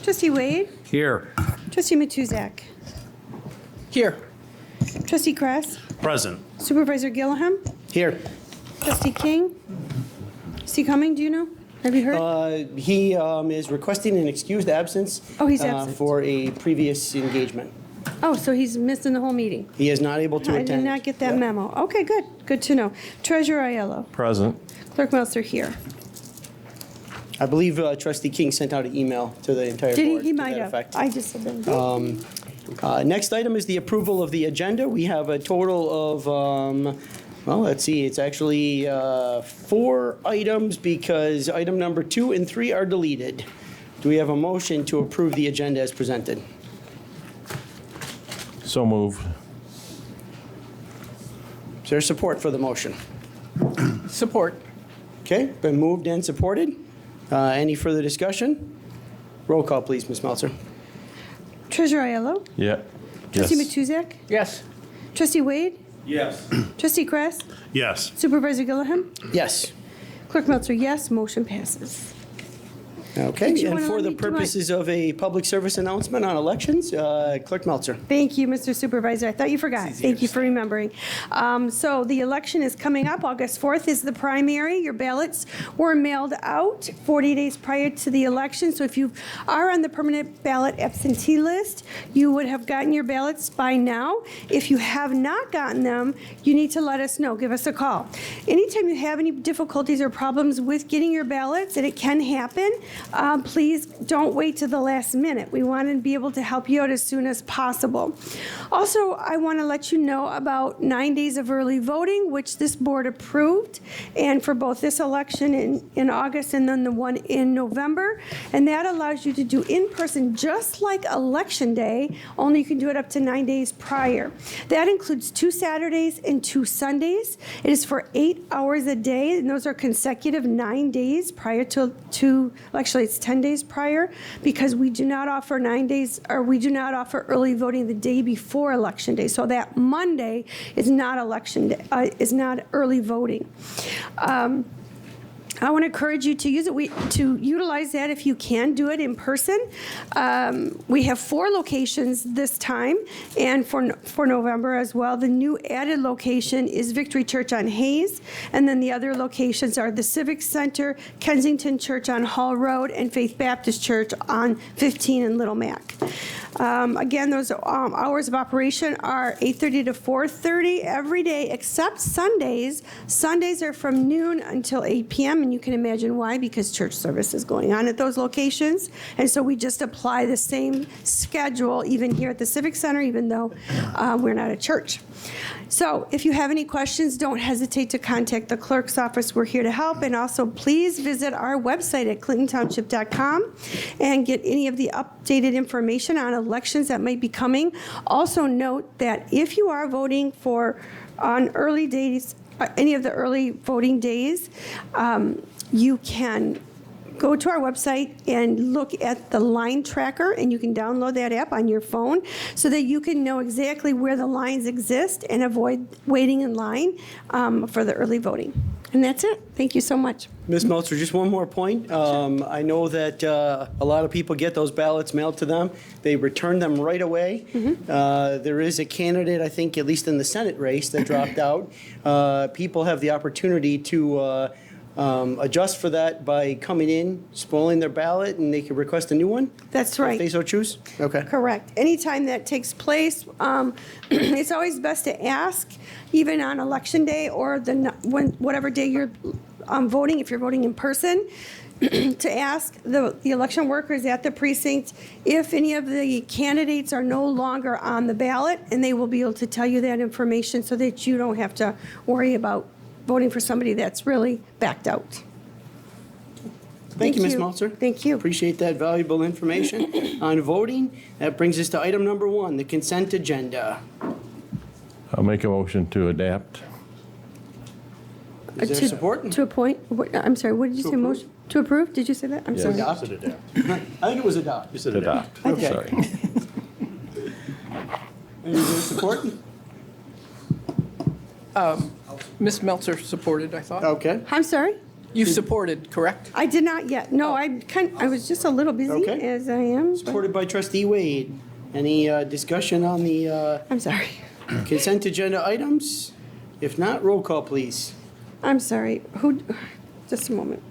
Trustee Wade? Here. Trustee Matuzak? Here. Trustee Kress? Present. Supervisor Gieleghem? Here. Trustee King? Is he coming, do you know? Have you heard? He is requesting an excused absence. Oh, he's absent. For a previous engagement. Oh, so he's missing the whole meeting. He is not able to I attend. did not get that Yeah. memo. Okay, good. Good to know. Treasurer Aiello? Present. Clerk Meltzer here. I believe Trustee King sent out an email to the entire Did he? board He to might that have. effect. I just said that. Next item is the approval of the agenda. We have a total of, well, let's see, it's actually 4 items because item number 2 and 3 are deleted. Do we have a motion to approve the agenda as presented? So moved. Is there support for the motion? Support. Okay, been moved and supported. Any further discussion? Roll call, please, Ms. Meltzer. Treasurer Aiello? Yeah. Trustee Yes. Matuzak? Yes. Trustee Wade? Yes. Trustee Kress? Yes. Supervisor Gieleghem? Yes. Clerk Meltzer, yes. Motion passes. Okay, Did you and wanna for let the me do my- purposes of a public service announcement on elections, Clerk Meltzer. Thank you, Mr. Supervisor. I thought you forgot. Thank you for remembering. So the election is coming up. August 4th is the primary. Your ballots were mailed out 40 days prior to the election. So if you are on the permanent ballot absentee list, you would have gotten your ballots by now. If you have not gotten them, you need to let us know. Give us a call. Anytime you have any difficulties or problems with getting your ballots, and it can happen, please don't wait to the last minute. We want to be able to help you out as soon as possible. Also, I want to let you know about 9 days of early voting, which this board approved, and for both this election in August and then the one in November. And that allows you to do in-person just like Election Day, only you can do it up to 9 days prior. That includes 2 Saturdays and 2 Sundays. It is for 8 hours a day, and those are consecutive 9 days prior to actually it's 10 days prior, because we do not offer 9 days, or we do not offer early voting the day before Election Day. So that Monday is not Election Day, is not early voting. I want to encourage you to use it. To utilize that if you can do it in person. We have 4 locations this time, and for November as well. The new added location is Victory Church on Hayes, and then the other locations are the Civic Center, Kensington Church on Hall Road, and Faith Baptist Church on 15 in Little Mac. Again, those hours of operation are 8:30 to 4:30 every day except Sundays. Sundays are from noon until 8 p.m., and you can imagine why, because church service is going on at those locations. And so we just apply the same schedule even here at the Civic Center, even though we're not a church. So if you have any questions, don't hesitate to contact the clerk's office. We're here to help. And also, please visit our website at clintontownship.com and get any of the updated information on elections that might be coming. Also note that if you are voting on early days, any of the early voting days, you can go to our website and look at the line tracker, and you can download that app on your phone so that you can know exactly where the lines exist and avoid waiting in line for the early voting. And that's it. Thank you so much. Ms. Meltzer, just one more point. I know that a lot of people get those ballots mailed to them. They return them right away. There is a candidate, I think, at least in the Senate race, that dropped out. People have the opportunity to adjust for that by coming in, spoiling their ballot, and they can request a new one? That's right. If they so choose? Okay. Correct. Anytime that takes place, it's always best to ask, even on Election Day or whatever day you're voting, if you're voting in person, to ask the election workers at the precinct if any of the candidates are no longer on the ballot, and they will be able to tell you that information so that you don't have to worry about voting for somebody that's really backed out. Thank you, Ms. Meltzer. Thank you. Appreciate that valuable information on voting. That brings us to item number 1, the consent agenda. I'll make a motion to adapt. Is there support? To appoint, I'm sorry, what did you say, approve? motion? To approve? Did you say that? I'm Yes. sorry. Adopt? I think it was adopt. You said adopt. Okay. Sorry. Is there support? Ms. Meltzer supported, I thought. Okay. I'm sorry? You supported, correct? I did not yet. No, I was just a little busy, Okay. as I am. but- Supported by trustee Wade. Any discussion on the I'm sorry. consent agenda items? If not, roll call, please. I'm sorry. Just a moment.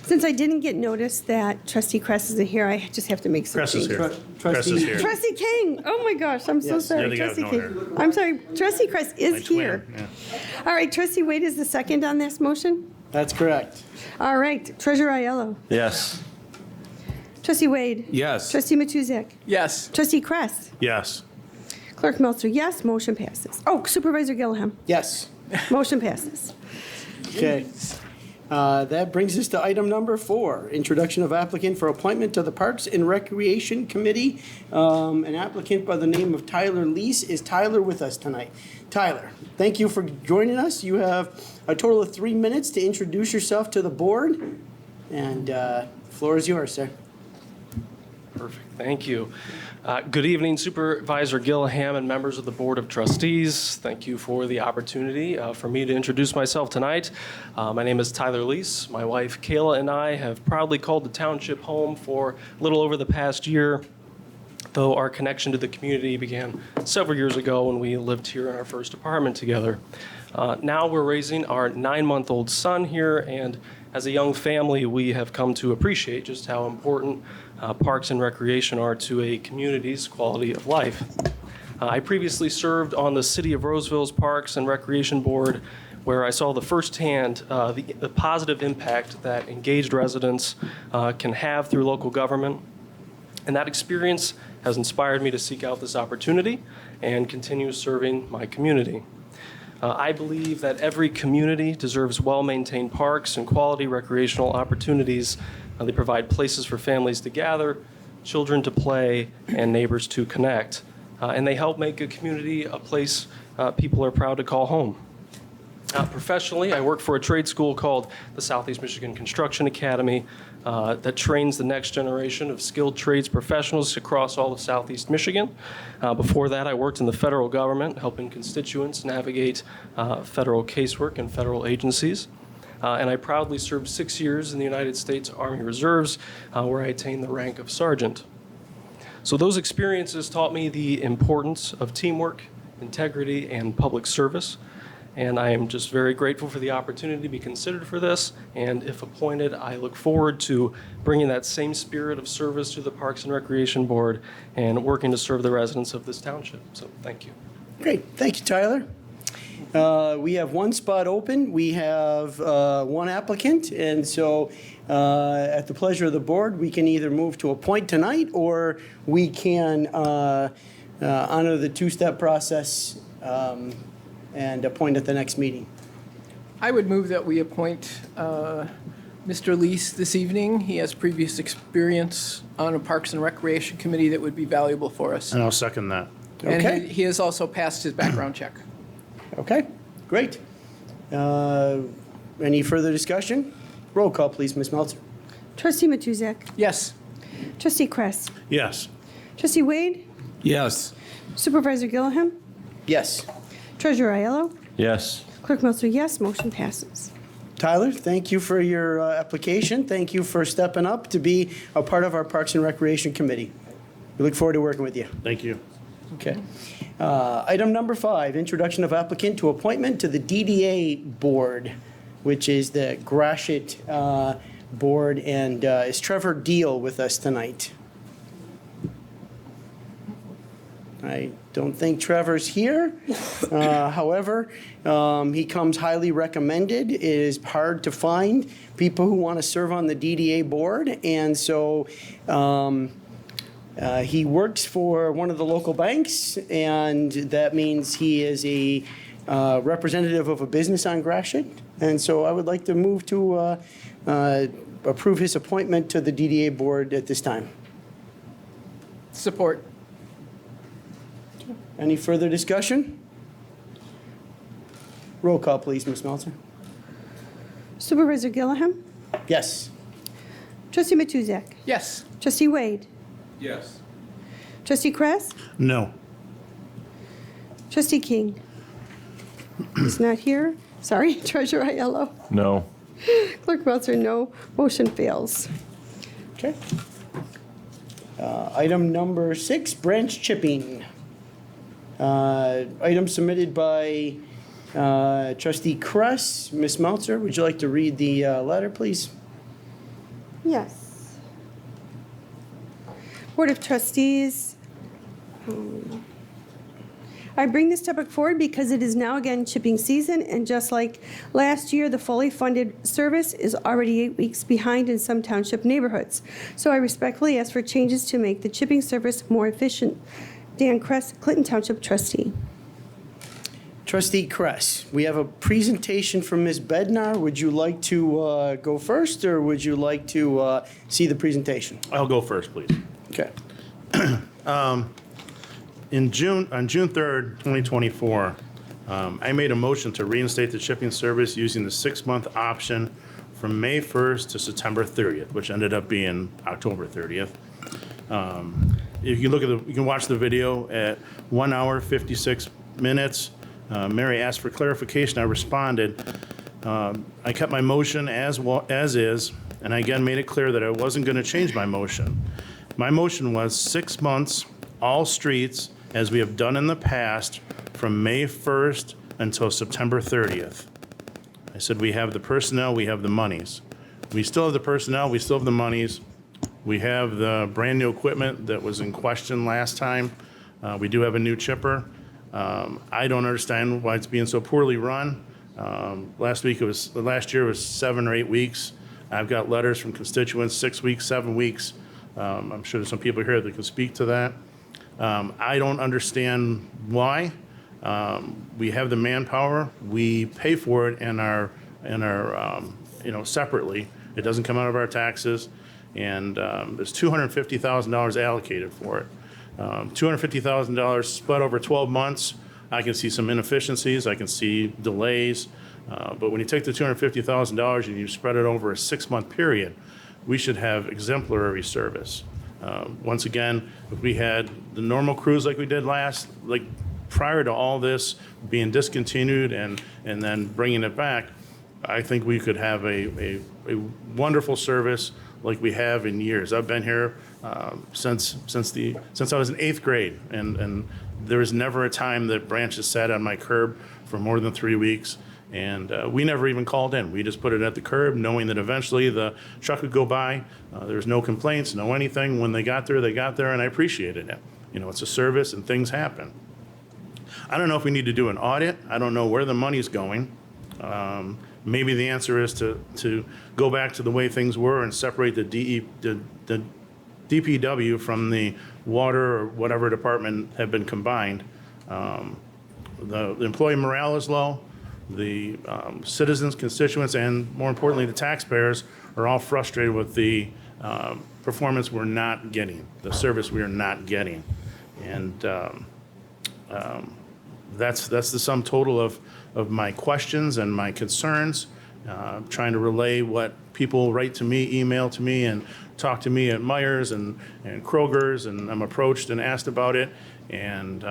Since I didn't get notice that trustee Kress isn't here, I just have to make some Cress is changes. here. Cress is here. Trustee King, oh my gosh, I'm so Yes. sorry. You're the guy with Trustee no King. I'm sorry, trustee Kress My is twin, here. yeah. All right, trustee Wade is the second on this motion. That's correct. All right, treasurer Aiello. Yes. Trustee Wade. Yes. Trustee Matuzak. Yes. Trustee Kress. Yes. Clerk Meltzer, yes, motion passes. Oh, Supervisor Gieleghem, Yes. motion passes. Okay. That brings us to item number 4, introduction of applicant for appointment to the Parks and Recreation Committee. An applicant by the name of Tyler Lease. Is Tyler with us tonight? Tyler, thank you for joining us. You have a total of 3 minutes to introduce yourself to the board, and the floor is yours, sir. Perfect, thank you. Good evening, Supervisor Gieleghem and members of the Board of Trustees. Thank you for the opportunity for me to introduce myself tonight. My name is Tyler Lease. My wife Kayla and I have proudly called the Township home for a little over the past year, though our connection to the community began several years ago when we lived here in our first apartment together. Now we're raising our 9-month-old son here, and as a young family, we have come to appreciate just how important parks and recreation are to a community's quality of life. I previously served on the City of Roseville's Parks and Recreation Board, where I saw the firsthand the positive impact that engaged residents can have through local government. And that experience has inspired me to seek out this opportunity and continue serving my community. I believe that every community deserves well-maintained parks and quality recreational opportunities. They provide places for families to gather, children to play, and neighbors to connect. And they help make a community a place people are proud to call home. Professionally, I work for a trade school called the Southeast Michigan Construction Academy that trains the next generation of skilled trades professionals across all of Southeast Michigan. Before that, I worked in the federal government, helping constituents navigate federal casework and federal agencies. And I proudly served 6 years in the United States Army Reserves, where I attained the rank of sergeant. So those experiences taught me the importance of teamwork, integrity, and public service. And I am just very grateful for the opportunity to be considered for this. And if appointed, I look forward to bringing that same spirit of service to the Parks and Recreation Board and working to serve the residents of this township. So thank you. Great, thank you, Tyler. We have one spot open. We have one applicant, and so at the pleasure of the board, we can either move to appoint tonight, or we can honor the two-step process and appoint at the next meeting. I would move that we appoint Mr. Lease this evening. He has previous experience on a Parks and Recreation Committee that would be valuable for us. And I'll second that. And Okay. he has also passed his background check. Okay, great. Any further discussion? Roll call, please, Ms. Meltzer. Trustee Matuzak. Yes. Trustee Kress. Yes. Trustee Wade. Yes. Supervisor Gieleghem. Yes. Treasurer Aiello. Yes. Clerk Meltzer, yes, motion passes. Tyler, thank you for your application. Thank you for stepping up to be a part of our Parks and Recreation Committee. We look forward to working with you. Thank you. Okay. Item number 5, introduction of applicant to appointment to the DDA board, which is the Gratiot board, and is Trevor Deal with us tonight? I don't think Trevor's here. However, he comes highly recommended. It is hard to find people who want to serve on the DDA board, and so he works for one of the local banks, and that means he is a representative of a business on Gratiot. And so I would like to move to approve his appointment to the DDA board at this time. Support. Any further discussion? Roll call, please, Ms. Meltzer. Supervisor Gieleghem. Yes. Trustee Matuzak. Yes. Trustee Wade. Yes. Trustee Kress. No. Trustee King. He's not here. Sorry. Treasurer Aiello. No. Clerk Meltzer, no. Motion fails. Okay. Item number 6, branch chipping. Item submitted by Trustee Kress. Ms. Meltzer, would you like to read the letter, please? Yes. Board of Trustees. I bring this topic forward because it is now again chipping season, and just like last year, the fully funded service is already 8 weeks behind in some township neighborhoods. So I respectfully ask for changes to make the chipping service more efficient. Dan Kress, Clinton Township trustee. Trustee Kress, we have a presentation from Ms. Bednar. Would you like to go first, or would you like to see the presentation? I'll go first, please. Okay. On June 3rd, 2024, I made a motion to reinstate the shipping service using the 6-month option from May 1st to September 30th, which ended up being October 30th. If you look at you can watch the video at 1 hour, 56 minutes. Mary asked for clarification. I responded. I kept my motion as is, and I again made it clear that I wasn't going to change my motion. My motion was 6 months, all streets, as we have done in the past, from May 1st until September 30th. I said we have the personnel, we have the monies. We still have the personnel, we still have the monies. We have the brand-new equipment that was in question last time. We do have a new chipper. I don't understand why it's being so poorly run. Last year was 7 or 8 weeks. I've got letters from constituents, 6 weeks, 7 weeks. I'm sure there's some people here that can speak to that. I don't understand why. We have the manpower. We pay for it in our separately. It doesn't come out of our taxes, and there's $250,000 allocated for it. $250,000 spread over 12 months. I can see some inefficiencies. I can see delays. But when you take the $250,000 and you spread it over a 6-month period, we should have exemplary service. Once again, if we had the normal crews like we did prior to all this being discontinued and then bringing it back, I think we could have a wonderful service like we have in years. I've been here since I was in 8th grade, and there was never a time that branches sat on my curb for more than 3 weeks. And we never even called in. We just put it at the curb, knowing that eventually the truck would go by. There was no complaints, no anything. When they got there, and I appreciated it. It's a service, and things happen. I don't know if we need to do an audit. I don't know where the money's going. Maybe the answer is to go back to the way things were and separate the DPW from the water or whatever department have been combined. The employee morale is low. The citizens, constituents, and more importantly, the taxpayers are all frustrated with the performance we're not getting, the service we are not getting. And that's the sum total of my questions and my concerns, trying to relay what people write to me, email to me, and talk to me at Myers and Kroger's, and I'm approached and asked about it. And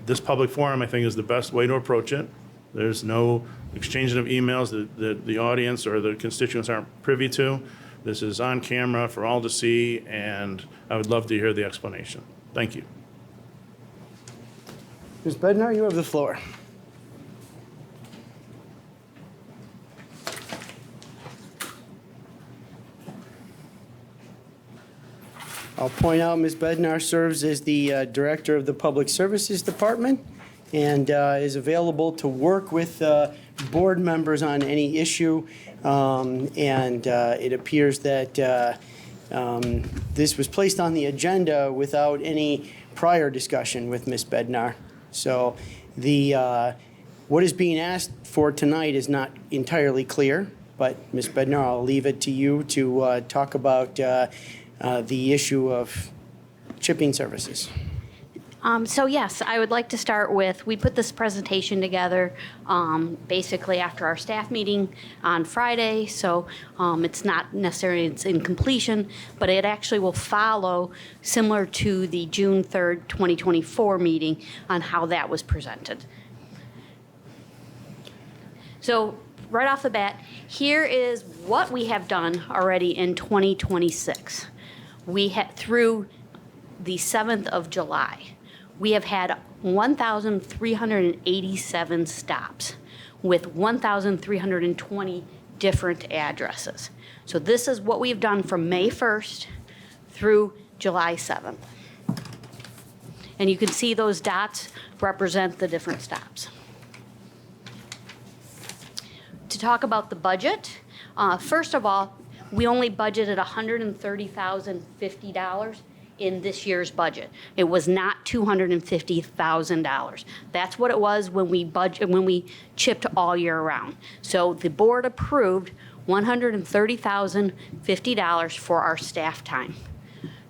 this public forum, I think, is the best way to approach it. There's no exchanging of emails that the audience or the constituents aren't privy to. This is on camera for all to see, and I would love to hear the explanation. Thank you. Ms. Bednar, you have the floor. I'll point out Ms. Bednar serves as the Director of the Public Services Department and is available to work with board members on any issue. It appears that this was placed on the agenda without any prior discussion with Ms. Bednar. So what is being asked for tonight is not entirely clear, but Ms. Bednar, I'll leave it to you to talk about the issue of chipping services. So yes, I would like to start with, we put this presentation together basically after our staff meeting on Friday, so it's not necessarily it's in completion, but it actually will follow similar to the June 3rd, 2024 meeting on how that was presented. So right off the bat, here is what we have done already in 2026. We had, through the 7th of July, we have had 1,387 stops with 1,320 different addresses. So this is what we've done from May 1st through July 7th. And you can see those dots represent the different stops. To talk about the budget, first of all, we only budgeted $130,050 in this year's budget. It was not $250,000. That's what it was when we chipped all year round. So the board approved $130,050 for our staff time.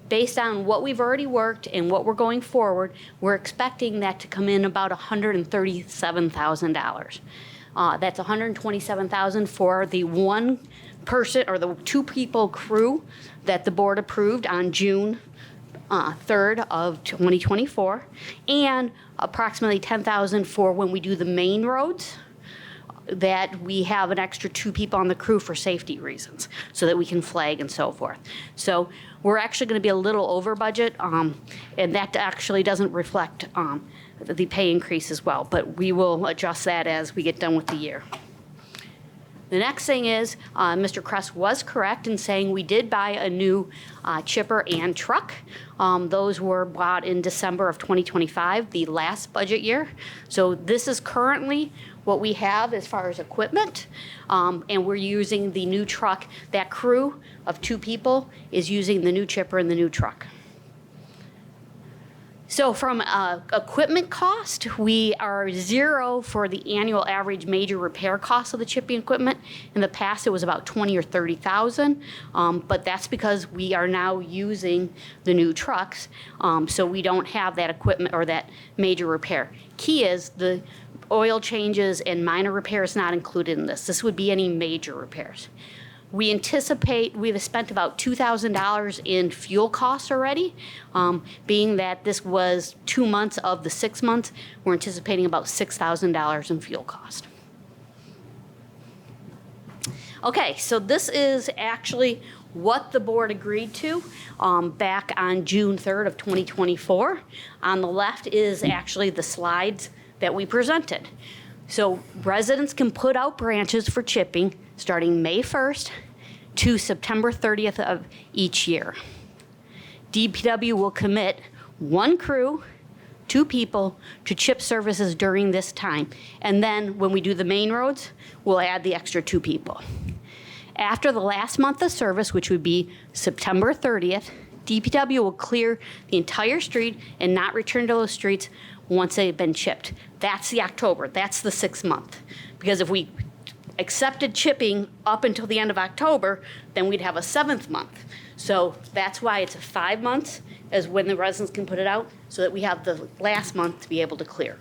Based on what we've already worked and what we're going forward, we're expecting that to come in about $137,000. That's $127,000 for the one person or the two people crew that the board approved on June 3rd of 2024, and approximately $10,000 for when we do the main roads, that we have an extra two people on the crew for safety reasons, so that we can flag and so forth. So we're actually going to be a little over budget, and that actually doesn't reflect the pay increase as well, but we will adjust that as we get done with the year. The next thing is, Mr. Kress was correct in saying we did buy a new chipper and truck. Those were bought in December of 2025, the last budget year. So this is currently what we have as far as equipment, and we're using the new truck. That crew of two people is using the new chipper and the new truck. So from equipment cost, we are zero for the annual average major repair cost of the chipping equipment. In the past, it was about $20,000 or $30,000, but that's because we are now using the new trucks, so we don't have that equipment or that major repair. Key is the oil changes and minor repairs not included in this. This would be any major repairs. We anticipate we've spent about $2,000 in fuel costs already, being that this was 2 months of the 6 months. We're anticipating about $6,000 in fuel cost. Okay, so this is actually what the board agreed to back on June 3rd of 2024. On the left is actually the slides that we presented. So residents can put out branches for chipping starting May 1st to September 30th of each year. DPW will commit one crew, two people, to chip services during this time. And then when we do the main roads, we'll add the extra two people. After the last month of service, which would be September 30th, DPW will clear the entire street and not return to those streets once they've been chipped. That's the October, that's the 6th month. Because if we accepted chipping up until the end of October, then we'd have a 7th month. So that's why it's 5 months is when the residents can put it out, so that we have the last month to be able to clear.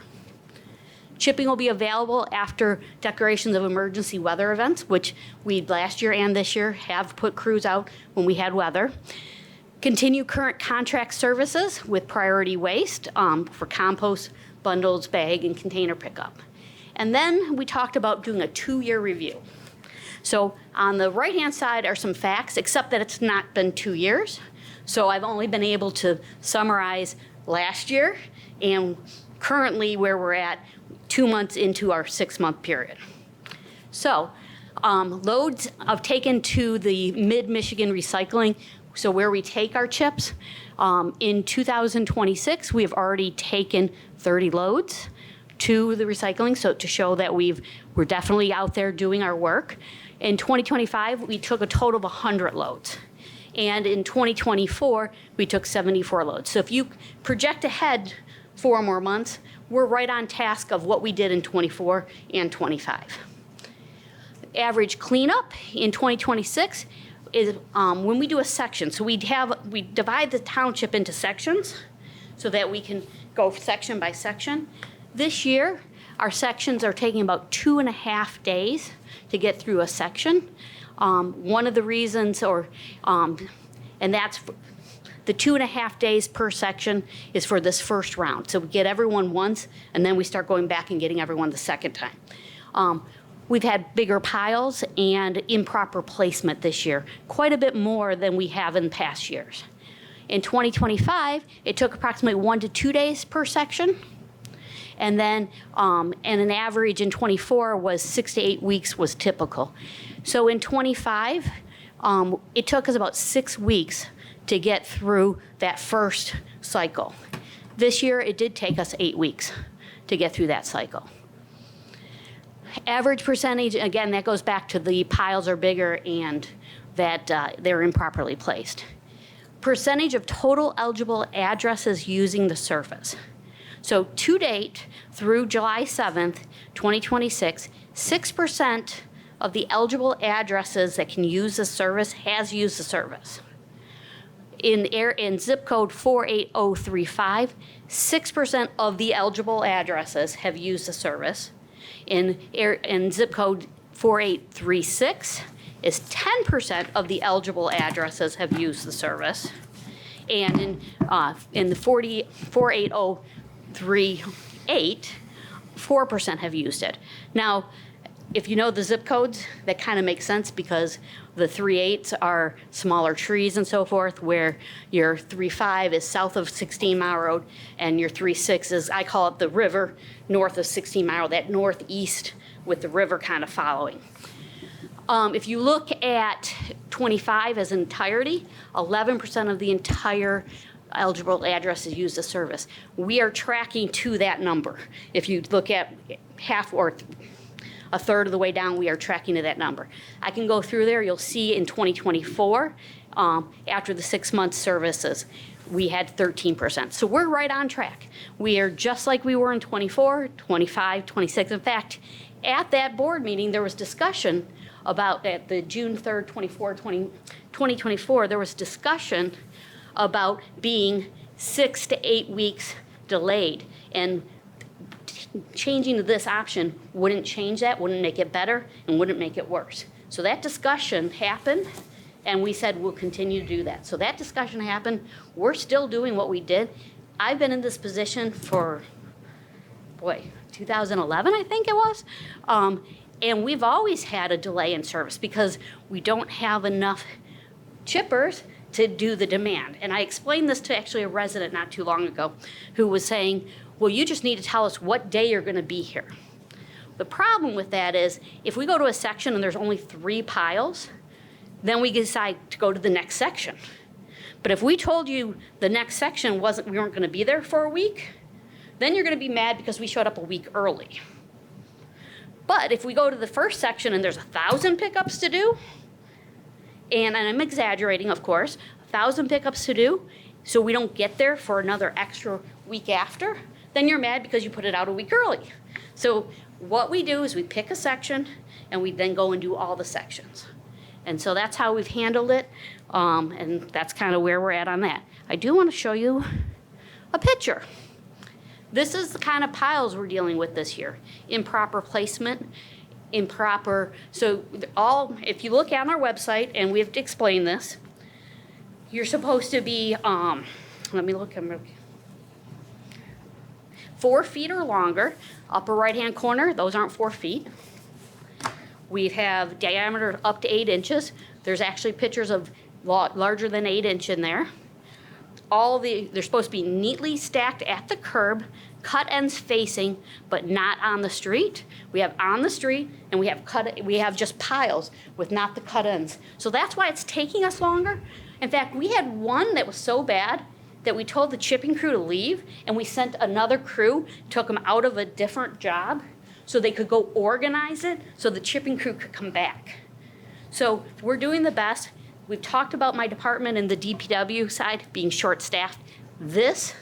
Chipping will be available after declarations of emergency weather events, which we last year and this year have put crews out when we had weather. Continue current contract services with priority waste for compost, bundles, bag, and container pickup. And then we talked about doing a 2-year review. So on the right-hand side are some facts, except that it's not been 2 years. So I've only been able to summarize last year and currently where we're at 2 months into our 6-month period. So loads have taken to the Mid-Michigan recycling, so where we take our chips. In 2026, we've already taken 30 loads to the recycling, so to show that we're definitely out there doing our work. In 2025, we took a total of 100 loads. And in 2024, we took 74 loads. So if you project ahead 4 more months, we're right on task of what we did in 24 and 25. Average cleanup in 2026 is when we do a section. So we divide the township into sections so that we can go section by section. This year, our sections are taking about 2.5 days to get through a section. One of the reasons, and that's the 2.5 days per section is for this first round. So we get everyone once, and then we start going back and getting everyone the second time. we've had bigger piles and improper placement this year, quite a bit more than we have in past years. In 2025, it took approximately 1 to 2 days per section. And then, and an average in 24 was 6 to 8 weeks was typical. So in 25, it took us about 6 weeks to get through that first cycle. This year, it did take us 8 weeks to get through that cycle. Average percentage, again, that goes back to the piles are bigger and that they're improperly placed. Percentage of total eligible addresses using the service. So to date, through July 7th, 2026, 6% of the eligible addresses that can use the service has used the service. In zip code 48035, 6% of the eligible addresses have used the service. In zip code 4836 is 10% of the eligible addresses have used the service. And in the 48038, 4% have used it. Now, if you know the zip codes, that kind of makes sense because the 38s are smaller trees and so forth, where your 35 is south of 16 Mile Road, and your 36 is, I call it the river, north of 16 Mile Road, that northeast with the river kind of following. If you look at 25 as entirety, 11% of the entire eligible addresses use the service. We are tracking to that number. If you look at half or a third of the way down, we are tracking to that number. I can go through there. You'll see in 2024, after the 6 month services, we had 13%. So we're right on track. We are just like we were in 24, 25, 26. In fact, at that board meeting, there was discussion about, at the June 3rd, 2024, there was discussion about being 6 to 8 weeks delayed. And changing to this option wouldn't change that, wouldn't make it better, and wouldn't make it worse. So that discussion happened, and we said we'll continue to do that. So that discussion happened. We're still doing what we did. I've been in this position for, 2011, I think it was. And we've always had a delay in service because we don't have enough chippers to do the demand. And I explained this to actually a resident not too long ago who was saying, well, you just need to tell us what day you're gonna be here. The problem with that is if we go to a section and there's only 3 piles, then we decide to go to the next section. But if we told you the next section we weren't gonna be there for a week, then you're gonna be mad because we showed up a week early. But if we go to the first section and there's 1,000 pickups to do, and I'm exaggerating, of course, 1,000 pickups to do, so we don't get there for another extra week after, then you're mad because you put it out a week early. So what we do is we pick a section and we then go and do all the sections. And so that's how we've handled it, and that's kind of where we're at on that. I do want to show you a picture. This is the kind of piles we're dealing with this year. Improper placement, so if you look on our website, and we have to explain this, you're supposed to be, let me look, 4 feet or longer. Upper right-hand corner, those aren't 4 feet. We have diameter up to 8 inches. There's actually pictures of larger than 8 inch in there. They're supposed to be neatly stacked at the curb, cut ends facing, but not on the street. We have on the street, and we have just piles with not the cut ends. So that's why it's taking us longer. In fact, we had one that was so bad that we told the chipping crew to leave, and we sent another crew, took them out of a different job so they could go organize it so the chipping crew could come back. So we're doing the best. We've talked about my department and the DPW side being short-staffed. This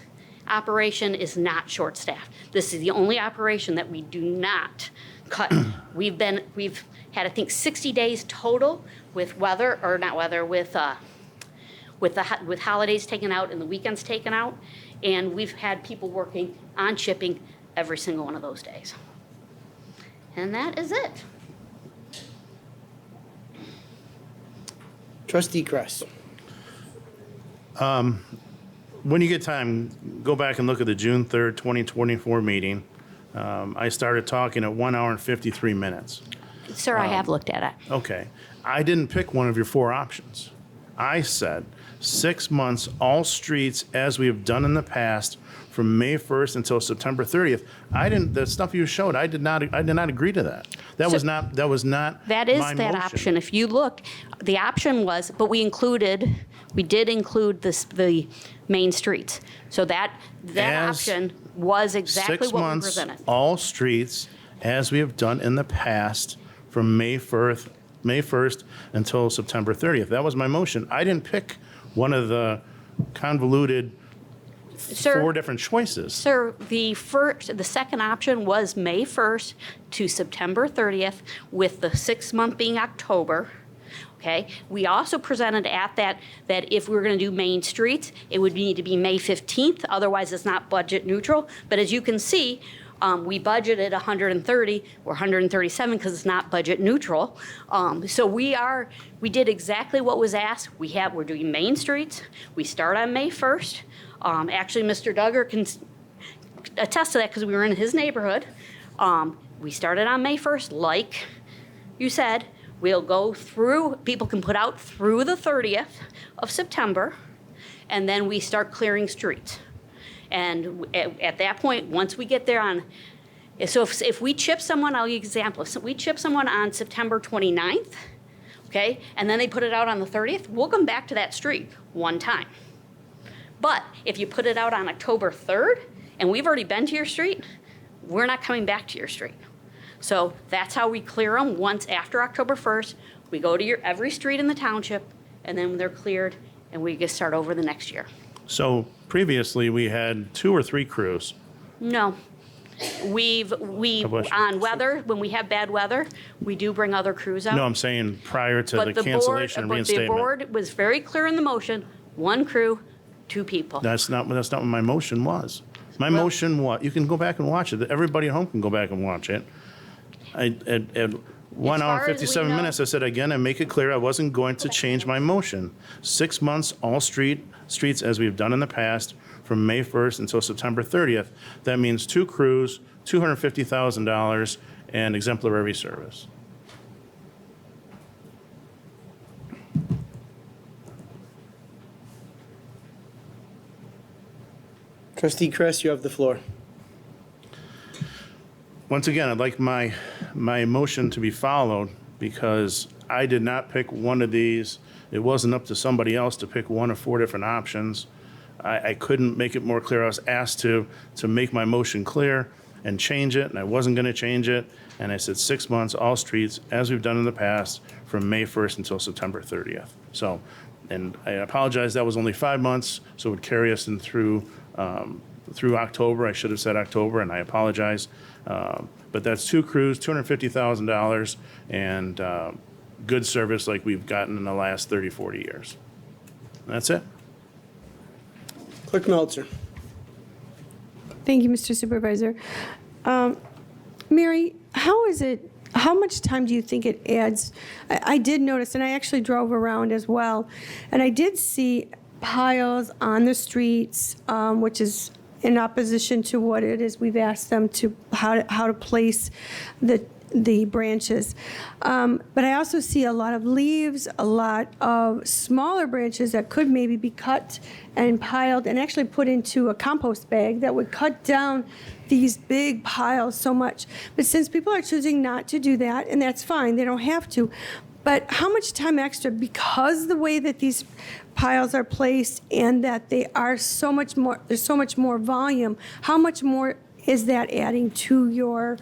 operation is not short-staffed. This is the only operation that we do not cut. We've had, I think, 60 days total with with holidays taken out and the weekends taken out, and we've had people working on chipping every single one of those days. And that is it. Trustee Kress. When you get time, go back and look at the June 3rd, 2024 meeting. I started talking at 1 hour and 53 minutes. Sir, I have looked at it. Okay. I didn't pick one of your 4 options. I said 6 months, all streets as we have done in the past from May 1st until September 30th. The stuff you showed, I did not agree to that. That was not That is my that motion. option. If you look, the option was, but we did include the main streets. So that As option was exactly 6 what we months, presented. all streets as we have done in the past from May 1st until September 30th. That was my motion. I didn't pick one of the convoluted Sir, 4 different choices. Sir, the second option was May 1st to September 30th, with the 6th month being October. Okay? We also presented at that if we were going to do main streets, it would need to be May 15th, otherwise it's not budget neutral. But as you can see, we budgeted 130 or 137 because it's not budget neutral. So we did exactly what was asked. We're doing main streets. We start on May 1st. Actually, Mr. Duggar can attest to that because we were in his neighborhood. We started on May 1st, like you said. We'll go through, people can put out through the 30th of September, and then we start clearing streets. And at that point, once we get there so if we chip someone, I'll give you an example. If we chip someone on September 29th, okay, and then they put it out on the 30th, we'll come back to that street one time. But if you put it out on October 3rd, and we've already been to your street, we're not coming back to your street. So that's how we clear them. Once after October 1st, we go to every street in the township, and then they're cleared, and we just start over the next year. So previously, we had 2 or 3 crews. No. On weather, when we have bad weather, we do bring other crews out. No, I'm saying prior to the cancellation and But the reinstatement. board was very clear in the motion, 1 crew, 2 people. That's not what my motion was. My motion was, you can go back and watch it. Everybody at home can go back and watch it. At 1 hour far and as we 57 know- minutes, I said again, and make it clear I wasn't going to change my motion. 6 months, all streets as we've done in the past, from May 1st until September 30th. That means 2 crews, $250,000, and exemplary service. Trustee Chris, you have the floor. Once again, I'd like my motion to be followed because I did not pick one of these. It wasn't up to somebody else to pick one of 4 different options. I couldn't make it more clear. I was asked to make my motion clear and change it, and I wasn't going to change it. And I said 6 months, all streets, as we've done in the past, from May 1st until September 30th. So, and I apologize, that was only 5 months, so it would carry us in through October. I should have said October, and I apologize. But that's 2 crews, $250,000, and good service like we've gotten in the last 30, 40 years. That's it. Clerk Meltzer. Thank you, Mr. Supervisor. Mary, how much time do you think it adds? I did notice, and I actually drove around as well, and I did see piles on the streets, which is in opposition to what it is we've asked them to, how to place the branches. But I also see a lot of leaves, a lot of smaller branches that could maybe be cut and piled and actually put into a compost bag that would cut down these big piles so much. But since people are choosing not to do that, and that's fine, they don't have to, but how much time extra, because the way that these piles are placed and that they are so much more, there's so much more volume, how much more is that adding to your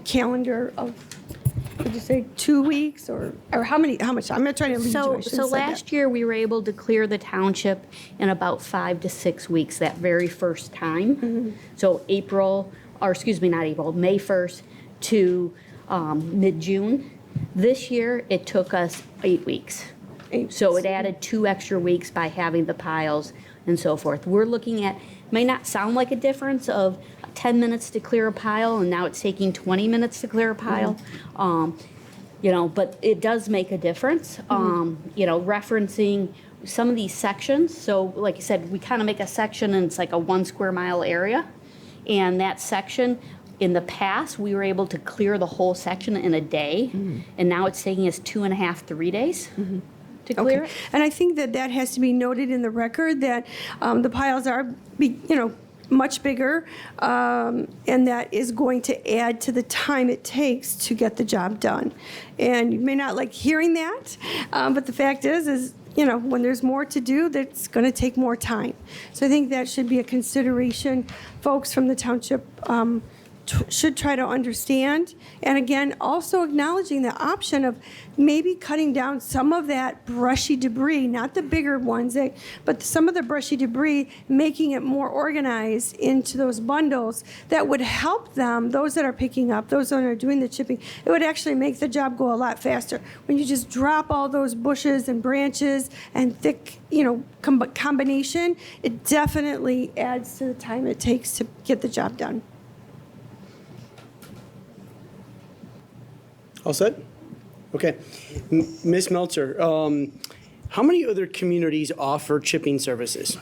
calendar of, would you say 2 weeks or how much? I'm not trying to lead you. I shouldn't So say that. last year, we were able to clear the township in about 5 to 6 weeks, that very first time. Mm-hmm. So May 1st to mid-June. This year, it took us 8 weeks. So it added 2 extra weeks by having the piles and so forth. We're looking at, may not sound like a difference of 10 minutes to clear a pile, and now it's taking 20 minutes to clear a pile. But it does make a difference. Referencing some of these sections. So like I said, we kind of make a section and it's like a 1 square mile area. And that section, In the past, we were able to clear the whole section in a day, and now it's taking us 2.5, 3 days to clear Okay. it. And I think that that has to be noted in the record, that the piles are, much bigger, and that is going to add to the time it takes to get the job done. And you may not like hearing that, but the fact is, when there's more to do, that's going to take more time. So I think that should be a consideration folks from the township should try to understand. And again, also acknowledging the option of maybe cutting down some of that brushy debris, not the bigger ones, but some of the brushy debris, making it more organized into those bundles that would help them, those that are picking up, those that are doing the chipping. It would actually make the job go a lot faster. When you just drop all those bushes and branches and thick, combination, it definitely adds to the time it takes to get the job done. All set? Okay. Ms. Meltzer, how many other communities offer chipping services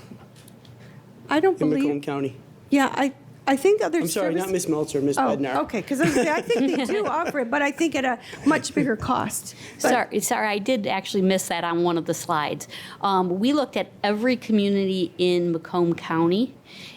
I don't in Macomb believe, County? yeah, I think other I'm sorry, not service- Ms. Meltzer, Ms. Oh, Bednar. okay, because I think they do offer it, but I think at a much bigger cost. But- Sorry, I did actually miss that on one of the slides. We looked at every community in Macomb County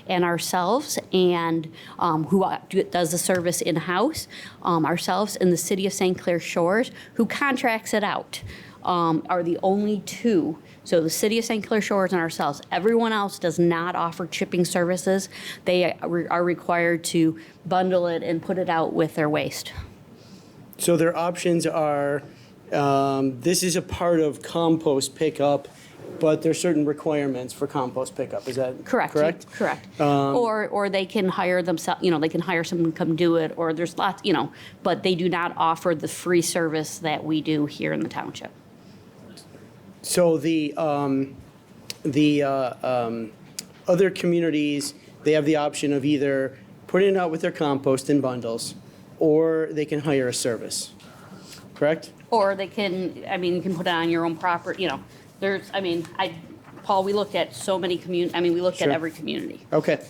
and ourselves, and who does the service in-house, ourselves and the city of St. Clair Shores, who contracts it out, are the only two. So the city of St. Clair Shores and ourselves. Everyone else does not offer chipping services. They are required to bundle it and put it out with their waste. So their options are, this is a part of compost pickup, but there's certain requirements for compost pickup. Is that Correct. correct? Correct. Or they can hire themselves, they can hire someone to come do it, or there's lots, but they do not offer the free service that we do here in the township. So the other communities, they have the option of either putting it out with their compost in bundles, or they can hire a service, correct? Or they can, you can put it on your own property, Paul, we looked at so many we looked at Sure. every community. Okay.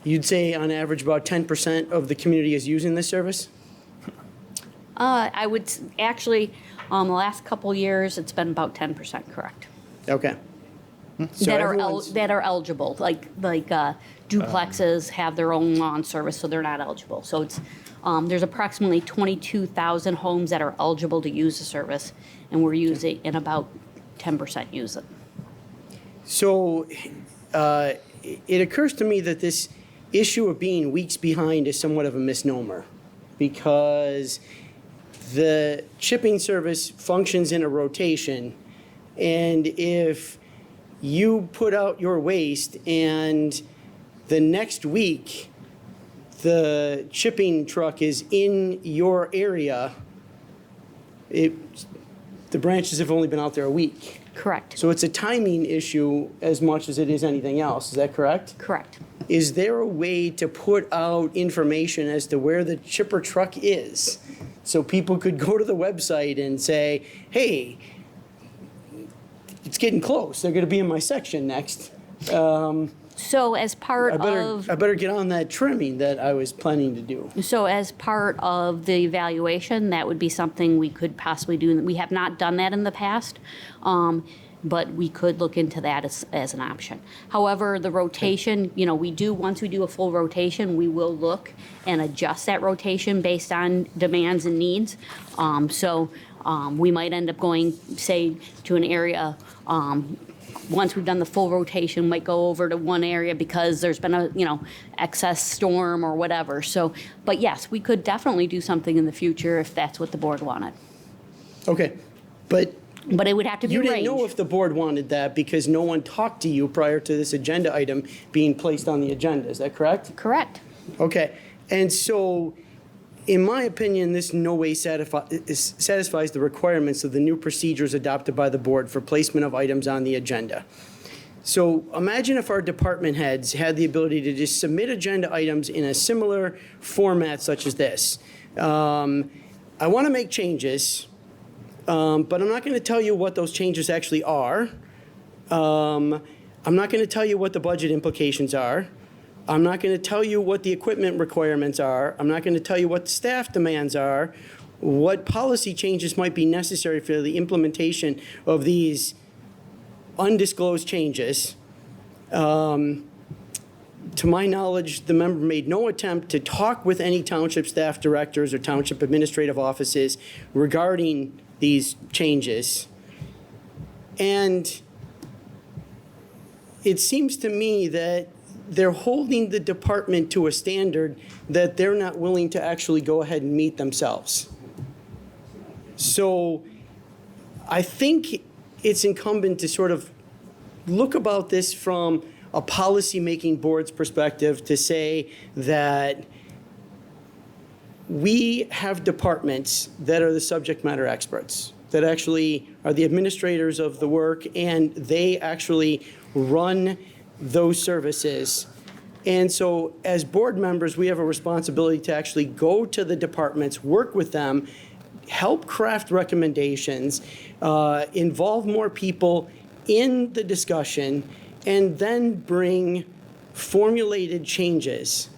You'd say on average about 10% of the community is using this service? I would, actually, the last couple years, it's been about 10%, correct. Okay. So That everyone's- are eligible, like duplexes have their own lawn service, so they're not eligible. So it's, there's approximately 22,000 homes that are eligible to use the service, and we're using, and about 10% use it. So it occurs to me that this issue of being weeks behind is somewhat of a misnomer, because the chipping service functions in a rotation, and if you put out your waste and the next week the chipping truck is in your area, the branches have only been out there a week. Correct. So it's a timing issue as much as it is anything else. Is that correct? Correct. Is there a way to put out information as to where the chipper truck is, so people could go to the website and say, hey, it's getting close, they're gonna be in my section next. So as part I of, better get on that trimming that I was planning to do. so as part of the evaluation, that would be something we could possibly do. We have not done that in the past, but we could look into that as an option. However, the rotation, once we do a full rotation, we will look and adjust that rotation based on demands and needs. We might end up going, say, to an area, once we've done the full rotation, might go over to one area because there's been a, excess storm or whatever. So, but yes, we could definitely do something in the future if that's what the board wanted. Okay, but But it would have to be you arranged. didn't know if the board wanted that because no one talked to you prior to this agenda item being placed on the agenda. Is that correct? Correct. Okay, and so, in my opinion, this in no way satisfies the requirements of the new procedures adopted by the board for placement of items on the agenda. So imagine if our department heads had the ability to just submit agenda items in a similar format such as this. I want to make changes, but I'm not going to tell you what those changes actually are. I'm not going to tell you what the budget implications are. I'm not going to tell you what the equipment requirements are. I'm not going to tell you what the staff demands are, what policy changes might be necessary for the implementation of these undisclosed changes. To my knowledge, the member made no attempt to talk with any township staff directors or township administrative offices regarding these changes. And it seems to me that they're holding the department to a standard that they're not willing to actually go ahead and meet themselves. So I think it's incumbent to sort of look about this from a policy-making board's perspective to say that we have departments that are the subject matter experts, that actually are the administrators of the work, and they actually run those services. And so as board members, we have a responsibility to actually go to the departments, work with them, help craft recommendations, involve more people in the discussion, and then bring formulated changes,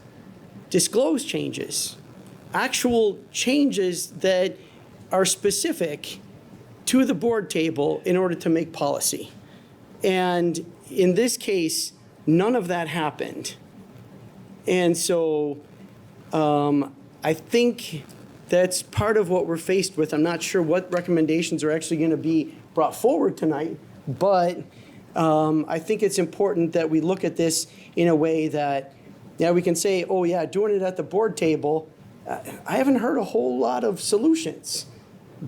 disclosed changes, actual changes that are specific to the board table in order to make policy. And in this case, none of that happened. And so I think that's part of what we're faced with. I'm not sure what recommendations are actually going to be brought forward tonight, but I think it's important that we look at this in a way that, yeah, we can say, oh yeah, doing it at the board table, I haven't heard a whole lot of solutions.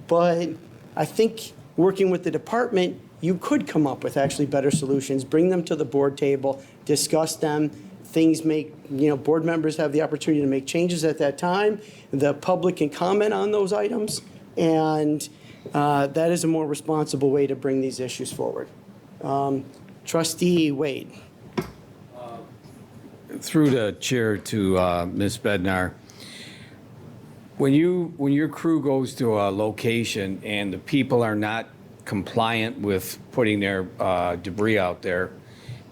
But I think working with the department, you could come up with actually better solutions, bring them to the board table, discuss them. Things make, board members have the opportunity to make changes at that time. The public can comment on those items, and that is a more responsible way to bring these issues forward. Trustee Wade. Through the chair to Ms. Bednar, when your crew goes to a location and the people are not compliant with putting their debris out there,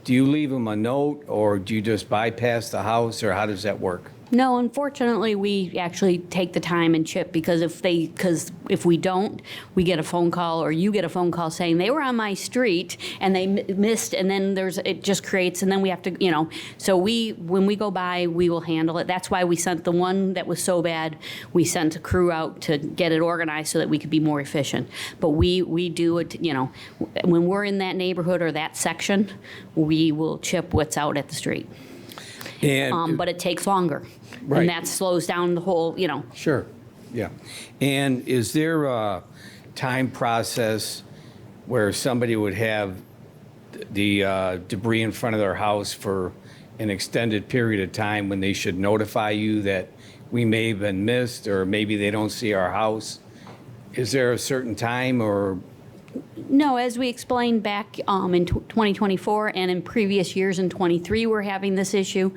do you leave them a note, or do you just bypass the house, or how does that work? No, unfortunately, we actually take the time and chip, because if we don't, we get a phone call, or you get a phone call saying they were on my street and they missed, and then it just creates, and then we have to, so when we go by, we will handle it. That's why we sent the one that was so bad, we sent a crew out to get it organized so that we could be more efficient. But we do it, when we're in that neighborhood or that section, we will chip what's out at the street. And But it takes longer. Right. And that slows down the whole, Sure, yeah. And is there a time process where somebody would have the debris in front of their house for an extended period of time when they should notify you that we may have been missed, or maybe they don't see our house? Is there a certain time, or? No, as we explained back in 2024 and in previous years in 23, we're having this issue,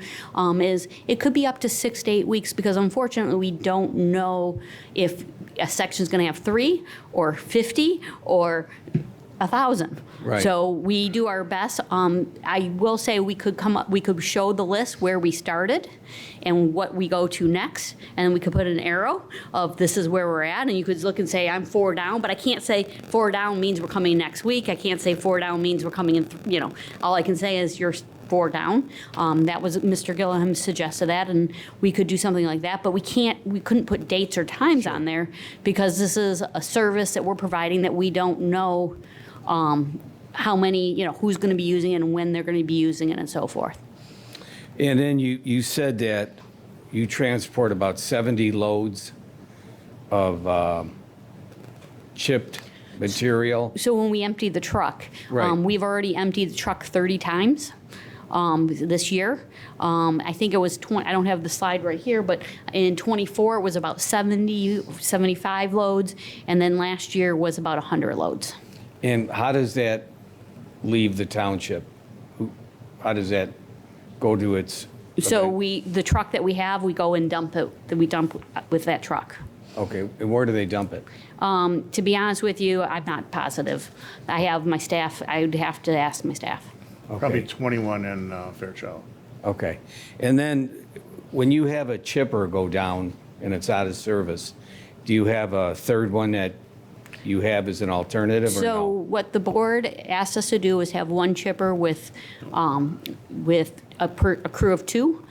is it could be up to 6 to 8 weeks, because unfortunately we don't know if a section's going to have 3 or 50 or 1,000. Right. So we do our best. I will say we could show the list where we started and what we go to next, and we could put an arrow of this is where we're at, and you could look and say I'm 4 down, but I can't say 4 down means we're coming next week. I can't say 4 down means we're coming in. All I can say is you're 4 down. That was Mr. Gieleghem suggested that, and we could do something like that, but we couldn't put dates or times on there, because this is a service that we're providing that we don't know how many, who's going to be using it and when they're going to be using it and so forth. And then you said that you transport about 70 loads of chipped material. So when we empty the truck, Right. We've already emptied the truck 30 times this year. I think it was 20, I don't have the slide right here, but in 24 it was about 70, 75 loads, and then last year was about 100 loads. And how does that leave the township? How does that go to its? So the truck that we have, we go and dump it, we dump with that truck. Okay, and where do they dump it? To be honest with you, I'm not positive. I have my staff, I would have to ask my staff. Probably 21 in Fairchild. Okay. And then when you have a chipper go down and it's out of service, do you have a third one that you have as an alternative or So no? what the board asked us to do is have one chipper with a crew of two.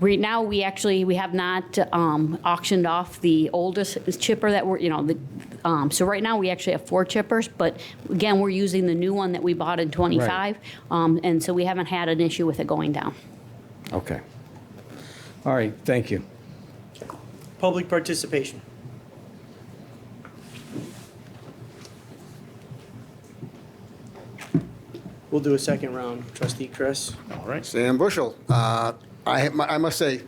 Right now, we have not auctioned off the oldest chipper that so right now, we actually have 4 chippers, but again, we're using the new one that we bought in '25. And so we haven't had an issue with it going down. Okay. All right, thank you. Public participation. We'll do a second round. Trustee Chris? All right. Sam Bushel. I must say,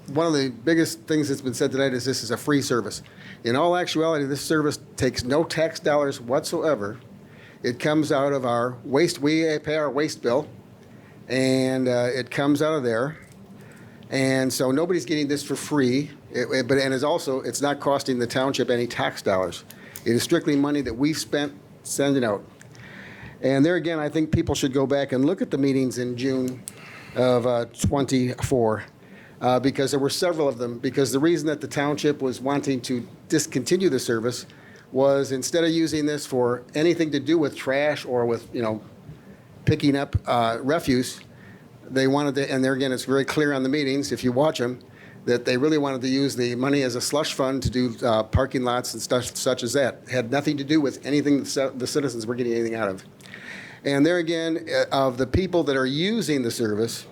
one of the biggest things that's been said tonight is this is a free service. In all actuality, this service takes no tax dollars whatsoever. It comes out of our waste, we pay our waste bill, and it comes out of there. And so nobody's getting this for free, and it's not costing the township any tax dollars. It is strictly money that we've spent sending out. And there again, I think people should go back and look at the meetings in June of 24, because there were several of them, because the reason that the township was wanting to discontinue the service was instead of using this for anything to do with trash or with, picking up refuse, they wanted to, and there again, it's very clear on the meetings, if you watch them, that they really wanted to use the money as a slush fund to do parking lots and stuff such as that. It had nothing to do with anything the citizens were getting anything out of. And there again, of the people that are using the service,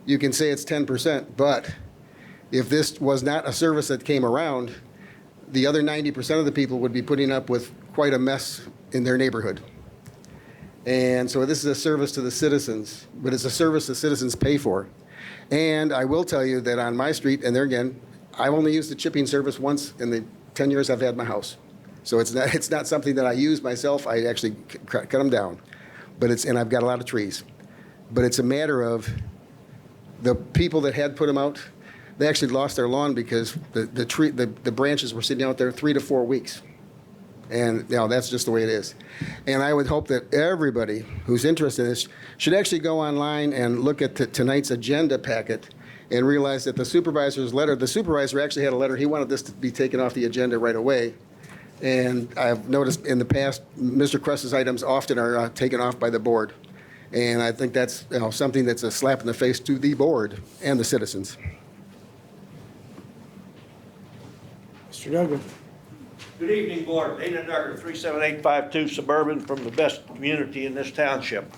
you can say it's 10%, but if this was not a service that came around, the other 90% of the people would be putting up with quite a mess in their neighborhood. And so this is a service to the citizens, but it's a service the citizens pay for. And I will tell you that on my street, and there again, I've only used the chipping service once in the 10 years I've had my house. So it's not something that I use myself. I actually cut them down. And I've got a lot of trees. But it's a matter of the people that had put them out, they actually lost their lawn because the branches were sitting out there 3 to 4 weeks. And that's just the way it is. And I would hope that everybody who's interested in this should actually go online and look at tonight's agenda packet and realize that the supervisor actually had a letter. He wanted this to be taken off the agenda right away. And I've noticed in the past, Mr. Kress's items often are taken off by the board. And I think that's something that's a slap in the face to the board and the citizens. Mr. Duggan? Good evening, Board. Dana Duggar, 37852 Suburban, from the best community in this township.